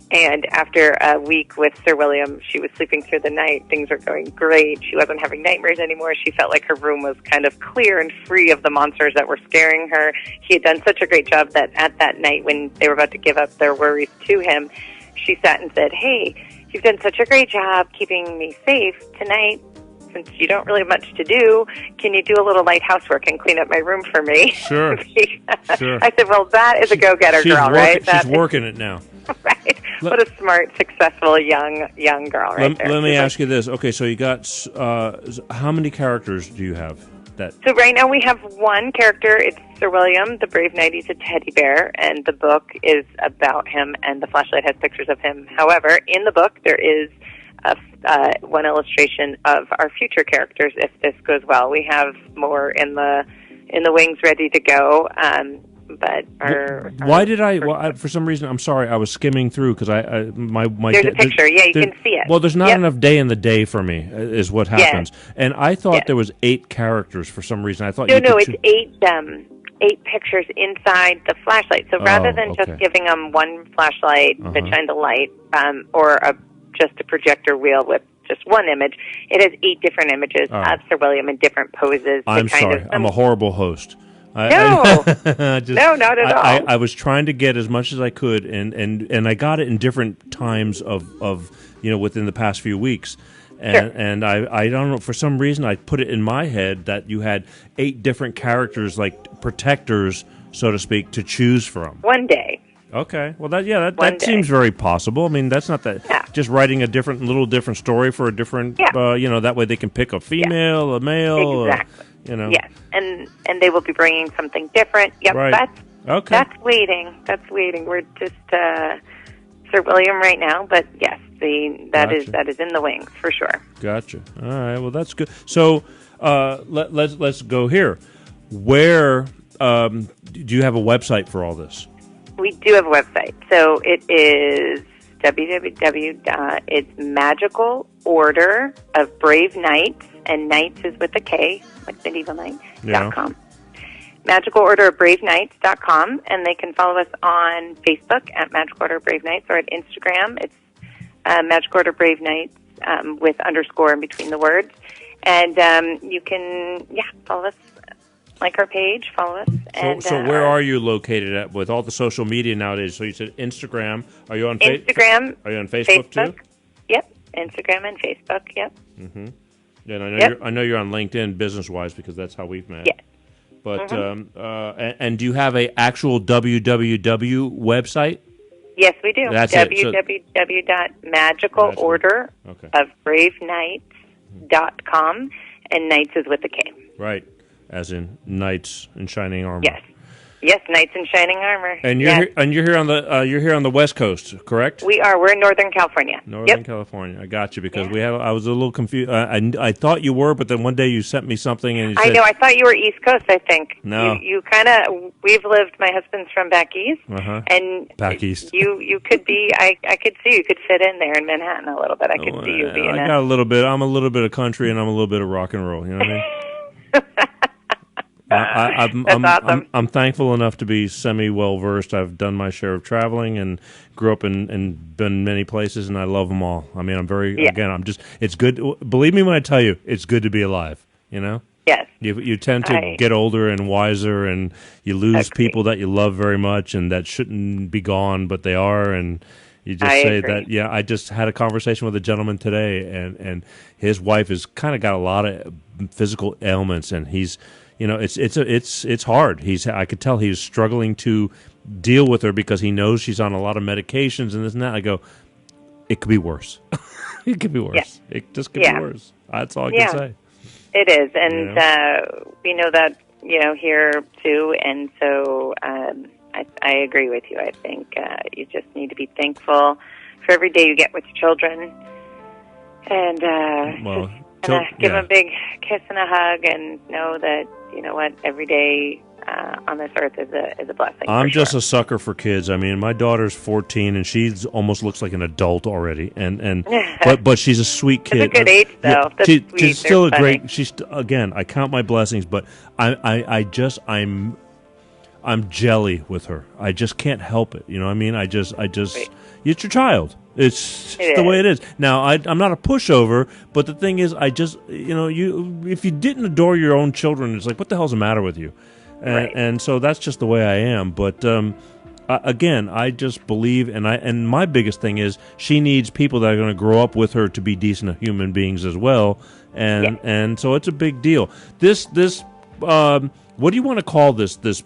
And after a week with Sir William, she was sleeping through the night. Things were going great. She wasn't having nightmares anymore. She felt like her room was kind of clear and free of the monsters that were scaring her. He had done such a great job that at that night when they were about to give up their worries to him, she sat and said, "Hey, you've done such a great job keeping me safe tonight. Since you don't really have much to do, can you do a little light housework and clean up my room for me?" Sure. Sure. I said, "Well, that is a go-getter girl, right? She's working it now. Right. What a smart, successful young girl right there. Let me ask you this. Okay, so you got, how many characters do you have? So right now we have one character. It's Sir William, the brave knight. He's a teddy bear, and the book is about him, and the flashlight has pictures of him. However, in the book there is one illustration of our future characters if this goes well. We have more in the wings ready to go. But for some reason, I'm sorry, I was skimming through because my there's a picture. Yeah, you can see it. Well, there's not enough day in the day for me, is what happens. Yes. And I thought there was 8 characters for some reason. I thought it's 8 pictures inside the flashlight. So rather than just giving them one flashlight that shines a light, or just a projector wheel with just one image, it has 8 different images of Sir William in different poses. I'm sorry, I'm a horrible host. No, not at all. I was trying to get as much as I could, and I got it in different times of within the past few weeks. And I don't know, for some reason I put it in my head that you had 8 different characters, like protectors, so to speak, to choose from. One day. Okay, well that seems very possible. I mean, that's not that just writing a little different story for a different that way they can pick a female, a male, exactly. Yes, and they will be bringing something different. Yep, right. That's waiting. We're just Sir William right now, but yes, that is in the wings for sure. Gotcha. All right, well that's good. So let's go here. Where do you have a website for all this? We do have a website. So it is it's Magical Order of Brave Knights, and Knights is with a K, like medieval knight, .com. Magical Order of Brave Knights.com, and they can follow us on Facebook at Magical Order of Brave Knights, or at Instagram. It's Magical Order Brave Knights with underscore in between the words. And you can, follow us. Like our page, follow us. So where are you located at with all the social media nowadays? So you said Instagram. Are you on Instagram? Are you on Facebook too? Yep, Instagram and Facebook. Yep. Mm-hmm. And I know you're on LinkedIn business-wise because that's how we've met. Yes. But and do you have a actual www website? Yes, we do. That's www.magicalorderofbraveknights.com, and Knights is with a K. Right. As in knights in shining armor. Yes, knights in shining armor. And you're here on the West Coast, correct? We are. We're in Northern California. California. I got you because I was a little confused. I thought you were, but then one day you sent me something and you said, I know. I thought you were East Coast. I think. No, you kind of. We've lived. My husband's from back east, and back east. You could be. I could see you could fit in there in Manhattan a little bit. I could see you being. I got a little bit. I'm a little bit of country and I'm a little bit of rock and roll. You know what I mean? I'm thankful enough to be semi-well versed. I've done my share of traveling and grew up and been many places, and I love them all. I mean, it's good. Believe me when I tell you, it's good to be alive. You know. Yes. You tend to get older and wiser, and you lose people that you love very much and that shouldn't be gone, but they are, and You just I say agree. that. Yeah, I just had a conversation with a gentleman today, and his wife has kind of got a lot of physical ailments, and he's, it's hard. I could tell he's struggling to deal with her because he knows she's on a lot of medications and this and that. I go, it could be worse. It could be worse. Yeah. It just could be worse. That's all I can say. It is, and we know that here too, and so I agree with you. I think you just need to be thankful for every day you get with your children, and give them a big kiss and a hug, and know that every day on this earth is a blessing. I'm just a sucker for kids. I mean, my daughter's 14, and she's almost looks like an adult already, but she's a sweet kid. It's a good age, though. Yeah, she's still a great. She's again. I count my blessings, but I'm jelly with her. I just can't help it. You know what I mean? I just. Right. It's your child. It's the way it is. Now, I'm not a pushover, but the thing is, if you didn't adore your own children, it's like, what the hell's the matter with you? And so that's just the way I am. But again, I just believe, and my biggest thing is she needs people that are going to grow up with her to be decent human beings as well. And so it's a big deal. This what do you want to call this? This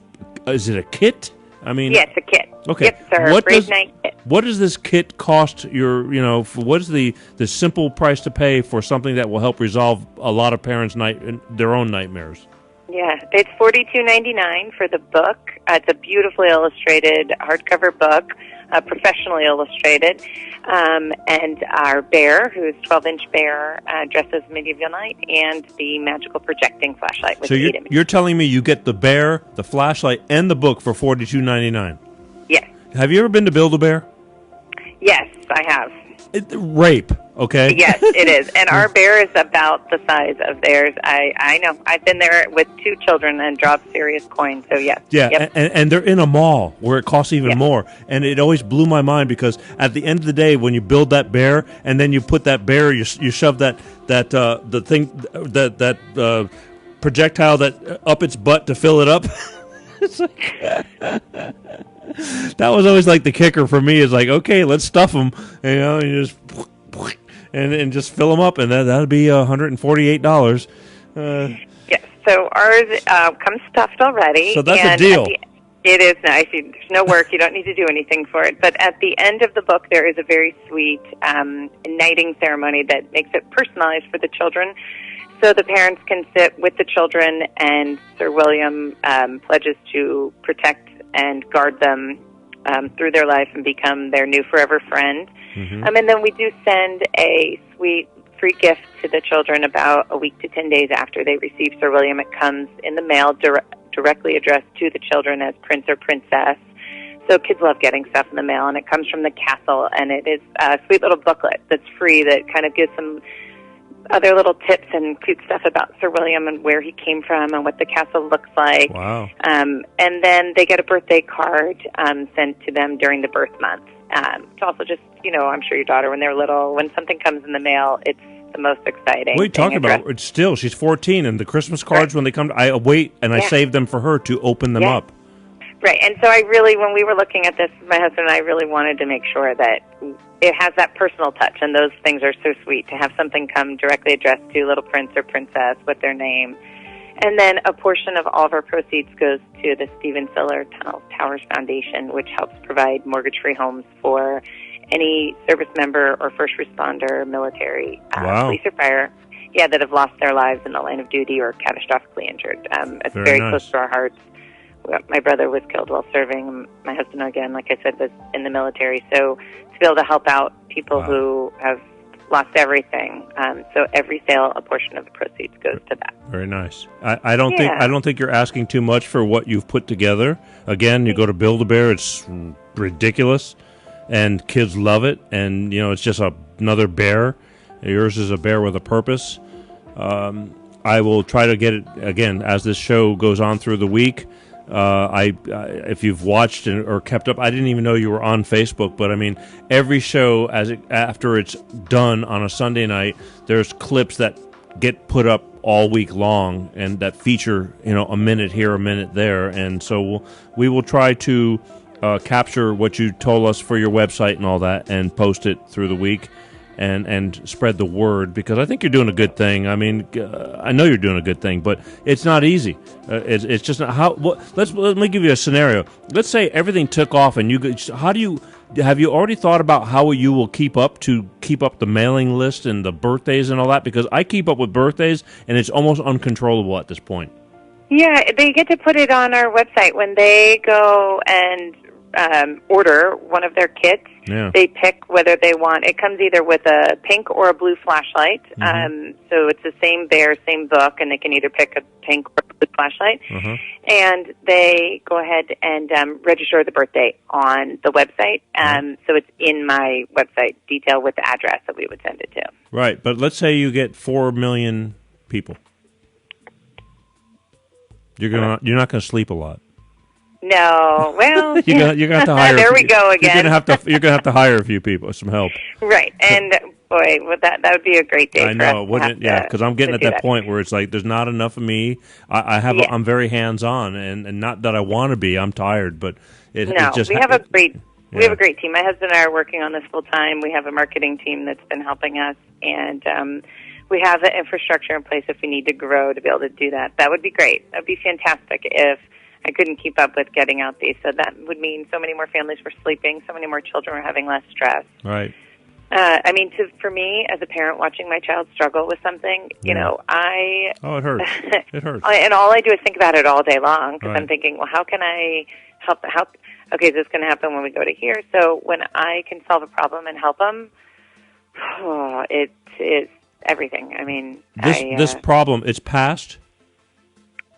is it a kit? I mean, yes, a kit. Okay. Yep, sir. Night kit. What does this kit cost? What is the simple price to pay for something that will help resolve a lot of parents' their own nightmares? Yeah, it's $42.99 for the book. It's a beautifully illustrated hardcover book, professionally illustrated, and our bear, who is 12-inch bear, dressed as medieval knight, and the magical projecting flashlight. With so you're telling me you get the bear, the flashlight, and the book for $42.99? Yes. Have you ever been to Build-A-Bear? Yes, I have. Rape, okay? Yes, it is. And our bear is about the size of theirs. I know. I've been there with 2 children and dropped serious coins, so yes. Yeah, yep. and they're in a mall where it costs even more. And it always blew my mind because at the end of the day, when you build that bear and then you put that bear, you shove that projectile that up its butt to fill it up. It's like... That was always like the kicker for me. Is like, okay, let's stuff them, you just and just fill them up, and that'd be $148. Yes, so ours comes stuffed already. So that's a deal. It is nice. There's no work. You don't need to do anything for it. But at the end of the book, there is a very sweet knighting ceremony that makes it personalized for the children. So the parents can sit with the children, and Sir William pledges to protect and guard them through their life and become their new forever friend. Mm-hmm. And then we do send a sweet free gift to the children about a week to 10 days after they receive Sir William. It comes in the mail directly addressed to the children as Prince or Princess. So kids love getting stuff in the mail, and it comes from the castle, and it is a sweet little booklet that's free that kind of gives some other little tips and cute stuff about Sir William and where he came from and what the castle looks like. Wow. And then they get a birthday card sent to them during the birth month. It's also just, I'm sure your daughter, when they're little, when something comes in the mail, it's the most exciting. What are you talking about? It's still, she's 14, and the Christmas cards, when they come, I wait, and I save them for her to open them up. Right, and so when we were looking at this, my husband and I really wanted to make sure that it has that personal touch, and those things are so sweet, to have something come directly addressed to little prince or princess with their name. And then a portion of all of our proceeds goes to the Stephen Siller Towers Foundation, which helps provide mortgage-free homes for any service member or first responder, military, police or fire, that have lost their lives in the line of duty or catastrophically injured. It's very close to our hearts. My brother was killed while serving. My husband, again, like I said, was in the military. So to be able to help out people who have lost everything, so every sale, a portion of the proceeds goes to that. Very nice. I don't think you're asking too much for what you've put together. Again, you go to Build-A-Bear, it's ridiculous, and kids love it. And it's just another bear. Yours is a bear with a purpose. I will try to get it again as this show goes on through the week. If you've watched or kept up, I didn't even know you were on Facebook, but I mean, every show after it's done on a Sunday night, there's clips that get put up all week long and that feature, a minute here, a minute there, and so we will try to capture what you told us for your website and all that, and post it through the week, and spread the word, because I think you're doing a good thing. I mean, I know you're doing a good thing, but it's not easy. It's just not how. Let me give you a scenario. Let's say everything took off, and have you already thought about how you will keep up the mailing list and the birthdays and all that? Because I keep up with birthdays, and it's almost uncontrollable at this point. Yeah, they get to put it on our website when they go and order one of their kits. Yeah. They pick whether they want. It comes either with a pink or a blue flashlight. Mm-hmm. So it's the same bear, same book, and they can either pick a pink or a blue flashlight. Uh-huh. And they go ahead and register the birthday on the website. So it's in my website detail with the address that we would send it to. Right, but let's say you get 4 million people. You're not going to sleep a lot. No, well, you're gonna have to hire. There we go again. You're gonna have to hire a few people, some help. Right, and boy, that would be a great day. I know, wouldn't it? Yeah, because I'm getting at that point where it's like there's not enough of me. I'm very hands on, and not that I want to be. I'm tired, but we have a great team. My husband and I are working on this full time. We have a marketing team that's been helping us, and we have the infrastructure in place if we need to grow to be able to do that. That would be great. That would be fantastic if I couldn't keep up with getting out these. So that would mean so many more families were sleeping, so many more children were having less stress. Right. I mean, for me, as a parent watching my child struggle with something, it hurts. It hurts. And all I do is think about it all day long, because right. I'm thinking, well, how can I help? Okay, is this going to happen when we go to here? So when I can solve a problem and help them, it is everything. I mean, this problem, it's past?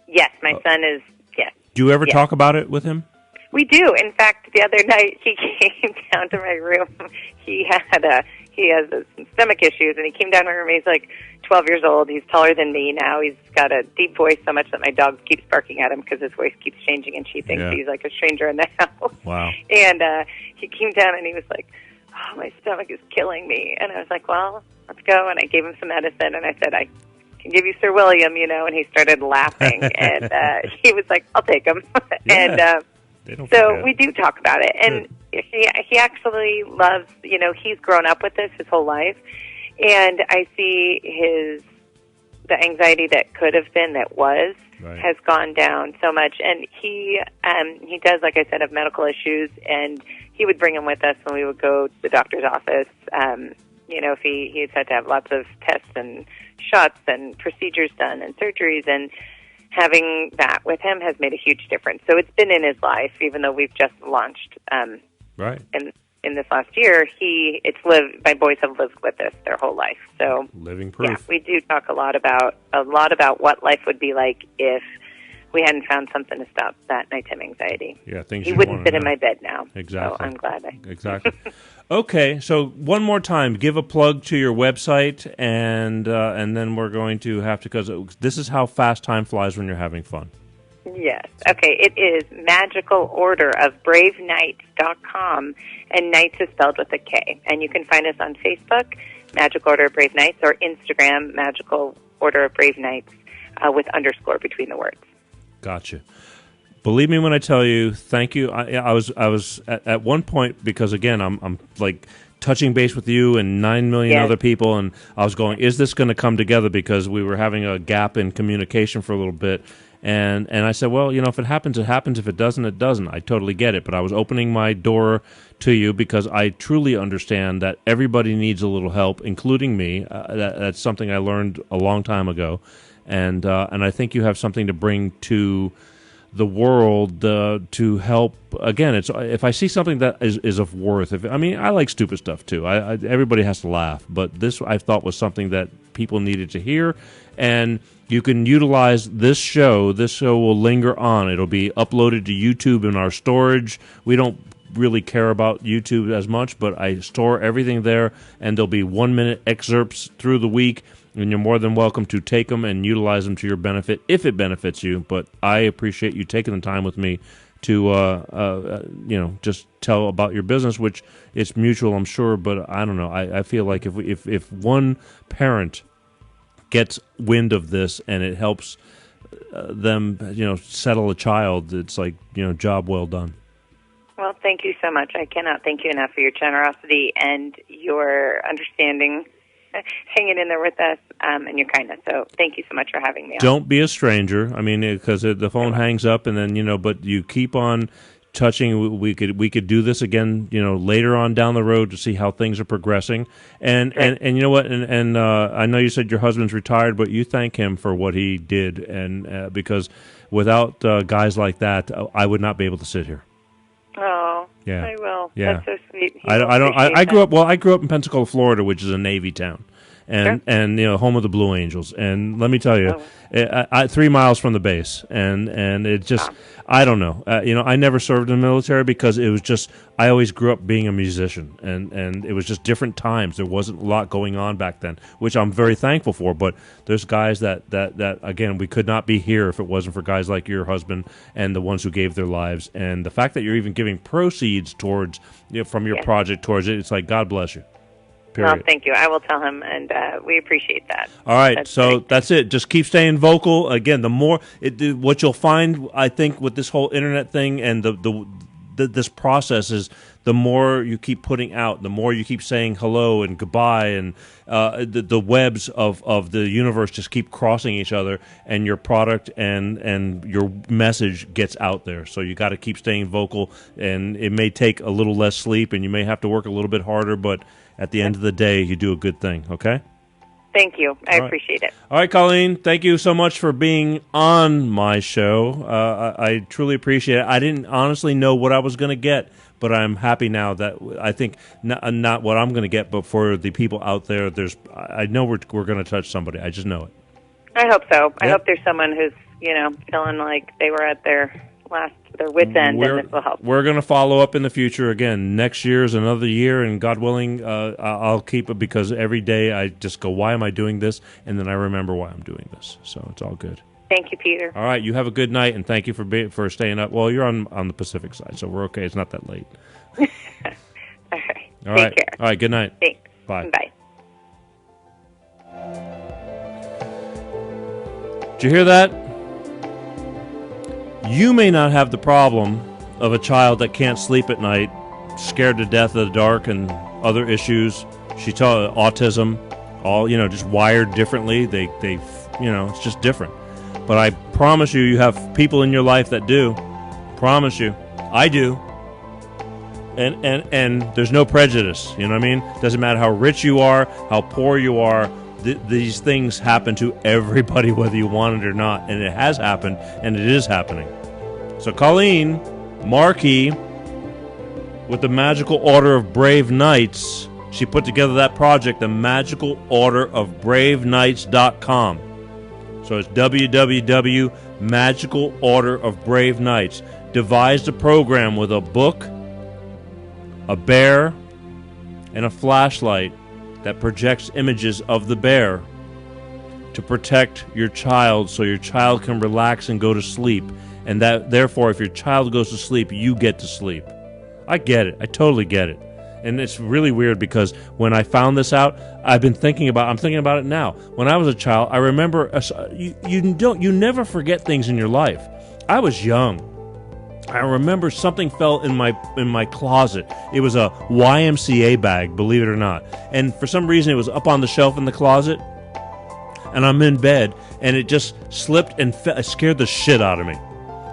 Yes, my son is, yes. Do you ever talk about it with him? We do. In fact, the other night he came down to my room. He has some stomach issues, and he came down to my room. He's like 12 years old. He's taller than me now. He's got a deep voice so much that my dog keeps barking at him because his voice keeps changing, and she thinks he's like a stranger in the house. Wow. And he came down, and he was like, "Oh, my stomach is killing me." And I was like, "Well, let's go." And I gave him some medicine, and I said, "I can give you Sir William," and he started laughing, and he was like, "I'll take him." Yeah. And so we do talk about it, and he actually loves, he's grown up with this his whole life, and I see the anxiety that could have been, that was, has gone down so much, and he does, like I said, have medical issues, and he would bring him with us when we would go to the doctor's office. If he's had to have lots of tests and shots and procedures done and surgeries, and having that with him has made a huge difference. So it's been in his life, even though we've just launched in this last year. My boys have lived with this their whole life. So living proof. Yeah, we do talk a lot about what life would be like if we hadn't found something to stop that nighttime anxiety. Yeah, things he wouldn't sit in my bed now. Exactly. So I'm glad. Exactly. Okay, so one more time, give a plug to your website, and then we're going to have to, because this is how fast time flies when you're having fun. Yes. Okay, it is magicalorderofbraveknights.com, and Knights is spelled with a K. And you can find us on Facebook, Magical Order of Brave Knights, or Instagram, Magical Order of Brave Knights, with underscore between the words. Gotcha. Believe me when I tell you, thank you. I was at one point, because again, I'm like touching base with you and 9 million other people, and I was going, is this going to come together? Because we were having a gap in communication for a little bit, and I said, well, if it happens, it happens. If it doesn't, it doesn't. I totally get it, but I was opening my door to you because I truly understand that everybody needs a little help, including me. That's something I learned a long time ago, and I think you have something to bring to the world to help. Again, it's if I see something that is of worth. I like stupid stuff too. Everybody has to laugh, but this I thought was something that people needed to hear, and you can utilize this show. This show will linger on. It'll be uploaded to YouTube in our storage. We don't really care about YouTube as much, but I store everything there, and there'll be 1-minute excerpts through the week. And you're more than welcome to take them and utilize them to your benefit if it benefits you. But I appreciate you taking the time with me to, just tell about your business, which it's mutual, I'm sure. But I don't know. I feel like if one parent gets wind of this and it helps them, settle a child, it's like, job well done. Well, thank you so much. I cannot thank you enough for your generosity and your understanding, hanging in there with us, and your kindness. So thank you so much for having me on. Don't be a stranger. I mean, because the phone hangs up, and then but you keep on touching. We could do this again, later on down the road to see how things are progressing. And you know what? And I know you said your husband's retired, but you thank him for what he did, and because without guys like that, I would not be able to sit here. Oh, yeah, I will. Yeah. That's so sweet. I grew up. Well, I grew up in Pensacola, Florida, which is a Navy town, and Sure. and home of the Blue Angels. And let me tell you, I 3 miles from the base, and it just, I don't know. I never served in the military because it was just, I always grew up being a musician, and it was just different times. There wasn't a lot going on back then, which I'm very thankful for. But there's guys that again, we could not be here if it wasn't for guys like your husband and the ones who gave their lives. And the fact that you're even giving proceeds towards, from your project towards it, it's like, God bless you. Period. Well, thank you. I will tell him, and we appreciate that. All right, that's it. Just keep staying vocal. Again, the more what you'll find, I think, with this whole internet thing and this process is the more you keep putting out, the more you keep saying hello and goodbye, and the webs of the universe just keep crossing each other, and your product and your message gets out there. So you got to keep staying vocal, and it may take a little less sleep, and you may have to work a little bit harder, but at the end of the day, you do a good thing, okay? Thank you. I appreciate it. All right, Colleen, thank you so much for being on my show. I truly appreciate it. I didn't honestly know what I was going to get, but I'm happy now that I think not what I'm going to get, but for the people out there, I know we're going to touch somebody. I just know it. I hope so. Yep. I hope there's someone who's, feeling like they were at their wit's end, and this will help. We're going to follow up in the future again. Next year is another year, and God willing, I'll keep it, because every day I just go, why am I doing this? And then I remember why I'm doing this. So it's all good. Thank you, Peter. All right, you have a good night, and thank you for staying up. Well, you're on the Pacific side, so we're okay. It's not that late. All right. Take care. All right, good night. Thanks. Bye. Bye. Did you hear that? You may not have the problem of a child that can't sleep at night, scared to death of the dark, and other issues. She taught autism, all just wired differently. They it's just different. But I promise you have people in your life that do. Promise you, I do. And there's no prejudice. You know what I mean? Doesn't matter how rich you are, how poor you are. These things happen to everybody, whether you want it or not, and it has happened, and it is happening. So Colleen, Marchi, with the Magical Order of Brave Knights, she put together that project, the Magical Order of BraveKnights.com. So it's www. Magical Order of Brave Knights. Devised a program with a book, a bear, and a flashlight that projects images of the bear to protect your child, so your child can relax and go to sleep. And that, therefore, if your child goes to sleep, you get to sleep. I get it. I totally get it. And it's really weird, because when I found this out, I'm thinking about it now. When I was a child, I remember you never forget things in your life. I was young. I remember something fell in my closet. It was a YMCA bag, believe it or not. And for some reason, it was up on the shelf in the closet. And I'm in bed, and it just slipped and it scared the shit out of me.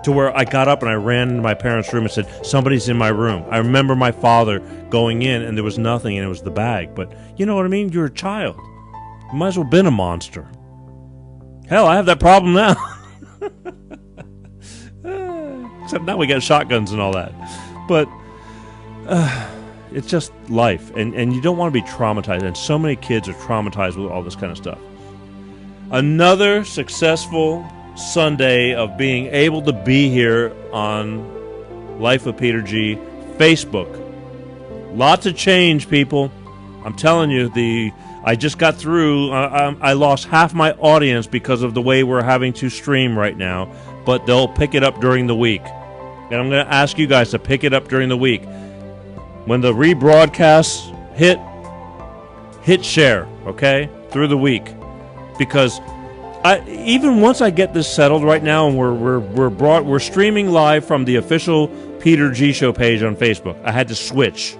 To where I got up and I ran into my parents' room and said, somebody's in my room. I remember my father going in, and there was nothing, and it was the bag. But you know what I mean? You're a child. You might as well have been a monster. Hell, I have that problem now. Except now we got shotguns and all that. But it's just life. And you don't want to be traumatized. And so many kids are traumatized with all this kind of stuff. Another successful Sunday of being able to be here on Life of Peter G. Facebook. Lots of change, people. I'm telling you, I just got through. I lost half my audience because of the way we're having to stream right now. But they'll pick it up during the week. And I'm going to ask you guys to pick it up during the week. When the rebroadcasts hit share, okay, through the week. Because Even once I get this settled right now, and we're streaming live from the official Peter G Show page on Facebook. I had to switch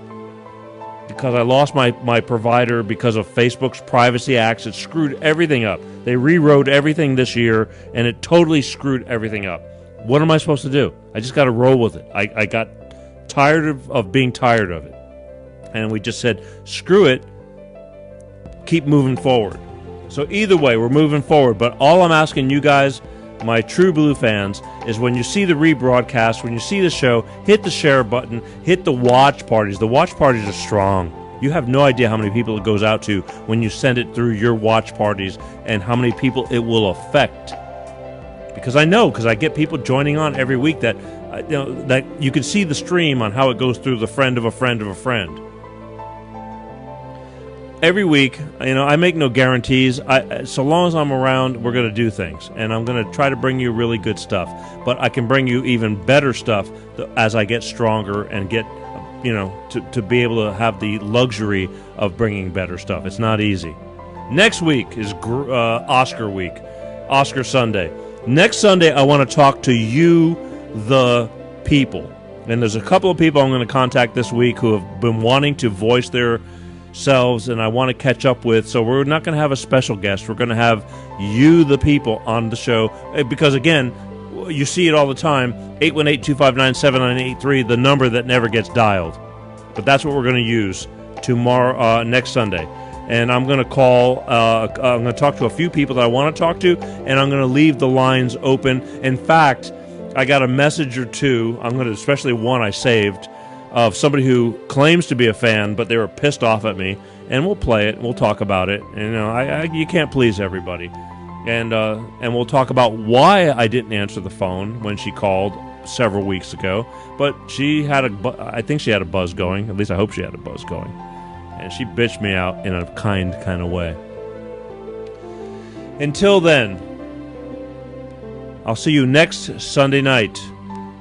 because I lost my provider because of Facebook's privacy acts. It screwed everything up. They rewrote everything this year, and it totally screwed everything up. What am I supposed to do? I just got to roll with it. I got tired of being tired of it, and we just said, screw it, keep moving forward. So either way, we're moving forward. But all I'm asking you guys, my true blue fans, is when you see the rebroadcast, when you see the show, hit the share button, hit the watch parties. The watch parties are strong. You have no idea how many people it goes out to when you send it through your watch parties and how many people it will affect. Because I know, because I get people joining on every week that that you can see the stream on how it goes through the friend of a friend of a friend. Every week, I make no guarantees. So long as I'm around, we're going to do things. And I'm going to try to bring you really good stuff. But I can bring you even better stuff as I get stronger and get, to be able to have the luxury of bringing better stuff. It's not easy. Next week is Oscar week, Oscar Sunday. Next Sunday, I want to talk to you, the people. And there's a couple of people I'm going to contact this week who have been wanting to voice their selves, and I want to catch up with. So we're not going to have a special guest. We're going to have you, the people, on the show. Because, again, you see it all the time, 818-259-7983, the number that never gets dialed. But that's what we're going to use tomorrow, next Sunday. And I'm going to call, I'm going to talk to a few people that I want to talk to, and I'm going to leave the lines open. In fact, I got a message or two, especially one I saved, of somebody who claims to be a fan, but they were pissed off at me, and we'll play it, we'll talk about it. And, you can't please everybody. And we'll talk about why I didn't answer the phone when she called several weeks ago. But I think she had a buzz going. At least I hope she had a buzz going. And she bitched me out in a kind of way. Until then, I'll see you next Sunday night.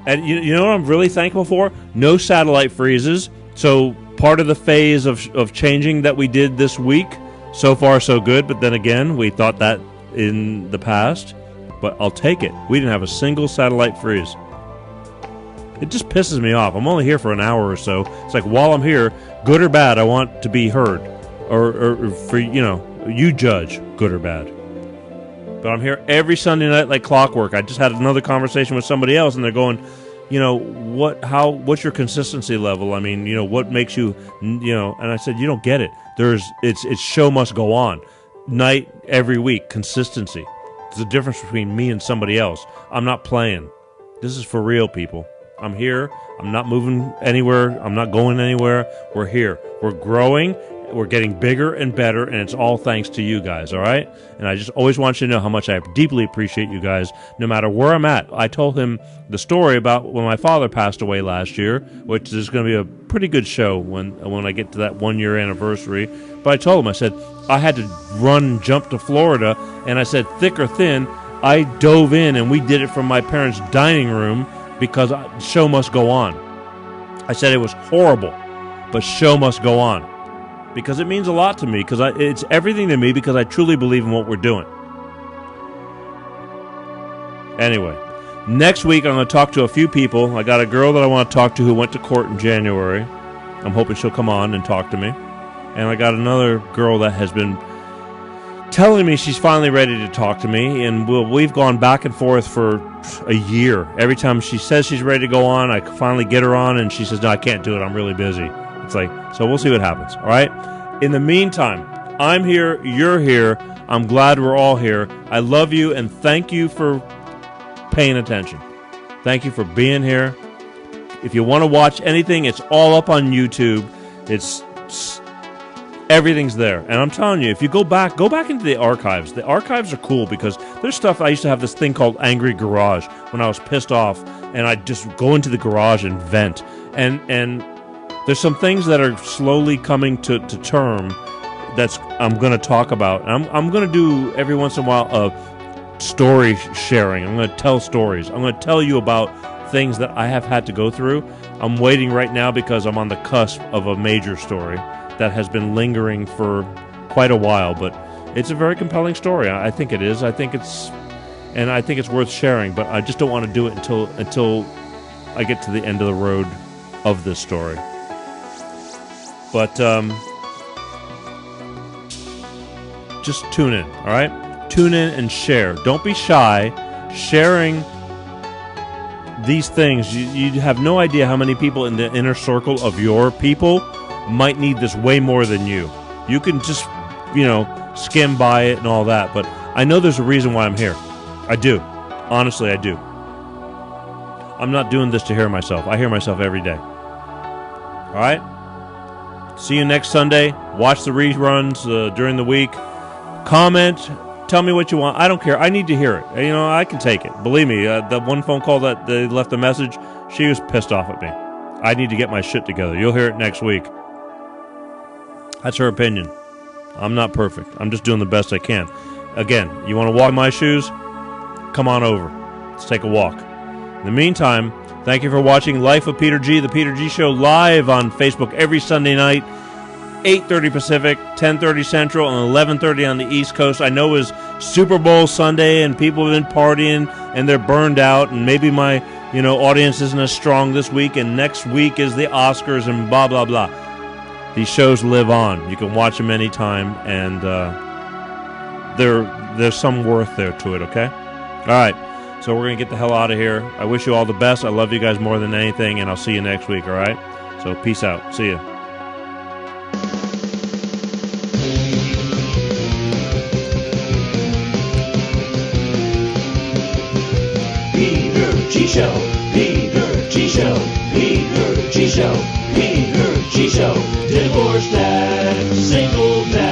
And you know what I'm really thankful for? No satellite freezes. So part of the phase of changing that we did this week, so far so good. But then again, we thought that in the past. But I'll take it. We didn't have a single satellite freeze. It just pisses me off. I'm only here for an hour or so. It's like, while I'm here, good or bad, I want to be heard. Or for, you judge, good or bad. But I'm here every Sunday night like clockwork. I just had another conversation with somebody else, and they're going, what's your consistency level? I mean, what makes you, and I said, you don't get it. It's show must go on. Night, every week, consistency. There's a difference between me and somebody else. I'm not playing. This is for real, people. I'm here. I'm not moving anywhere. I'm not going anywhere. We're here. We're growing. We're getting bigger and better, and it's all thanks to you guys, all right? And I just always want you to know how much I deeply appreciate you guys, no matter where I'm at. I told him the story about when my father passed away last year, which is going to be a pretty good show when I get to that 1-year anniversary. But I told him, I said, I had to jump to Florida, and I said, thick or thin, I dove in, and we did it from my parents' dining room because show must go on. I said it was horrible, but show must go on. Because it means a lot to me, because it's everything to me, because I truly believe in what we're doing. Anyway, next week I'm going to talk to a few people. I got a girl that I want to talk to who went to court in January. I'm hoping she'll come on and talk to me. And I got another girl that has been telling me she's finally ready to talk to me, and we've gone back and forth for a year. Every time she says she's ready to go on, I finally get her on, and she says, no, I can't do it. I'm really busy. It's like, so we'll see what happens, all right? In the meantime, I'm here, you're here, I'm glad we're all here. I love you, and thank you for paying attention. Thank you for being here. If you want to watch anything, it's all up on YouTube. Everything's there. And I'm telling you, if you go back into the archives. The archives are cool because there's stuff. I used to have this thing called Angry Garage when I was pissed off, and I'd just go into the garage and vent. And there's some things that are slowly coming to term I'm going to talk about. I'm going to do every once in a while a story sharing. I'm going to tell stories. I'm going to tell you about things that I have had to go through. I'm waiting right now because I'm on the cusp of a major story that has been lingering for quite a while, but It's a very compelling story. I think it is. I think it's worth sharing. But I just don't want to do it until I get to the end of the road of this story. But just tune in, all right? Tune in and share. Don't be shy. Sharing these things, you have no idea how many people in the inner circle of your people might need this way more than you. You can just, skim by it and all that, but I know there's a reason why I'm here. I do. Honestly, I do. I'm not doing this to hear myself. I hear myself every day. All right? See you next Sunday. Watch the reruns during the week. Comment. Tell me what you want. I don't care. I need to hear it. I can take it. Believe me, the one phone call that they left a message, she was pissed off at me. I need to get my shit together. You'll hear it next week. That's her opinion. I'm not perfect. I'm just doing the best I can. Again, you want to walk in my shoes? Come on over. Let's take a walk. In the meantime, thank you for watching Life of Peter G, the Peter G Show, live on Facebook every Sunday night, 8:30 Pacific, 10:30 Central, and 11:30 on the East Coast. I know it's Super Bowl Sunday, and people have been partying, and they're burned out, and maybe my audience isn't as strong this week, and next week is the Oscars, and blah, blah, blah. These shows live on. You can watch them anytime, and there's some worth there to it, okay? All right, so we're going to get the hell out of here. I wish you all the best. I love you guys more than anything, and I'll see you next week, all right? So peace out. See ya. Peter G Show, Peter G Show, Peter G Show, Peter G Show. Divorced dad, single dad.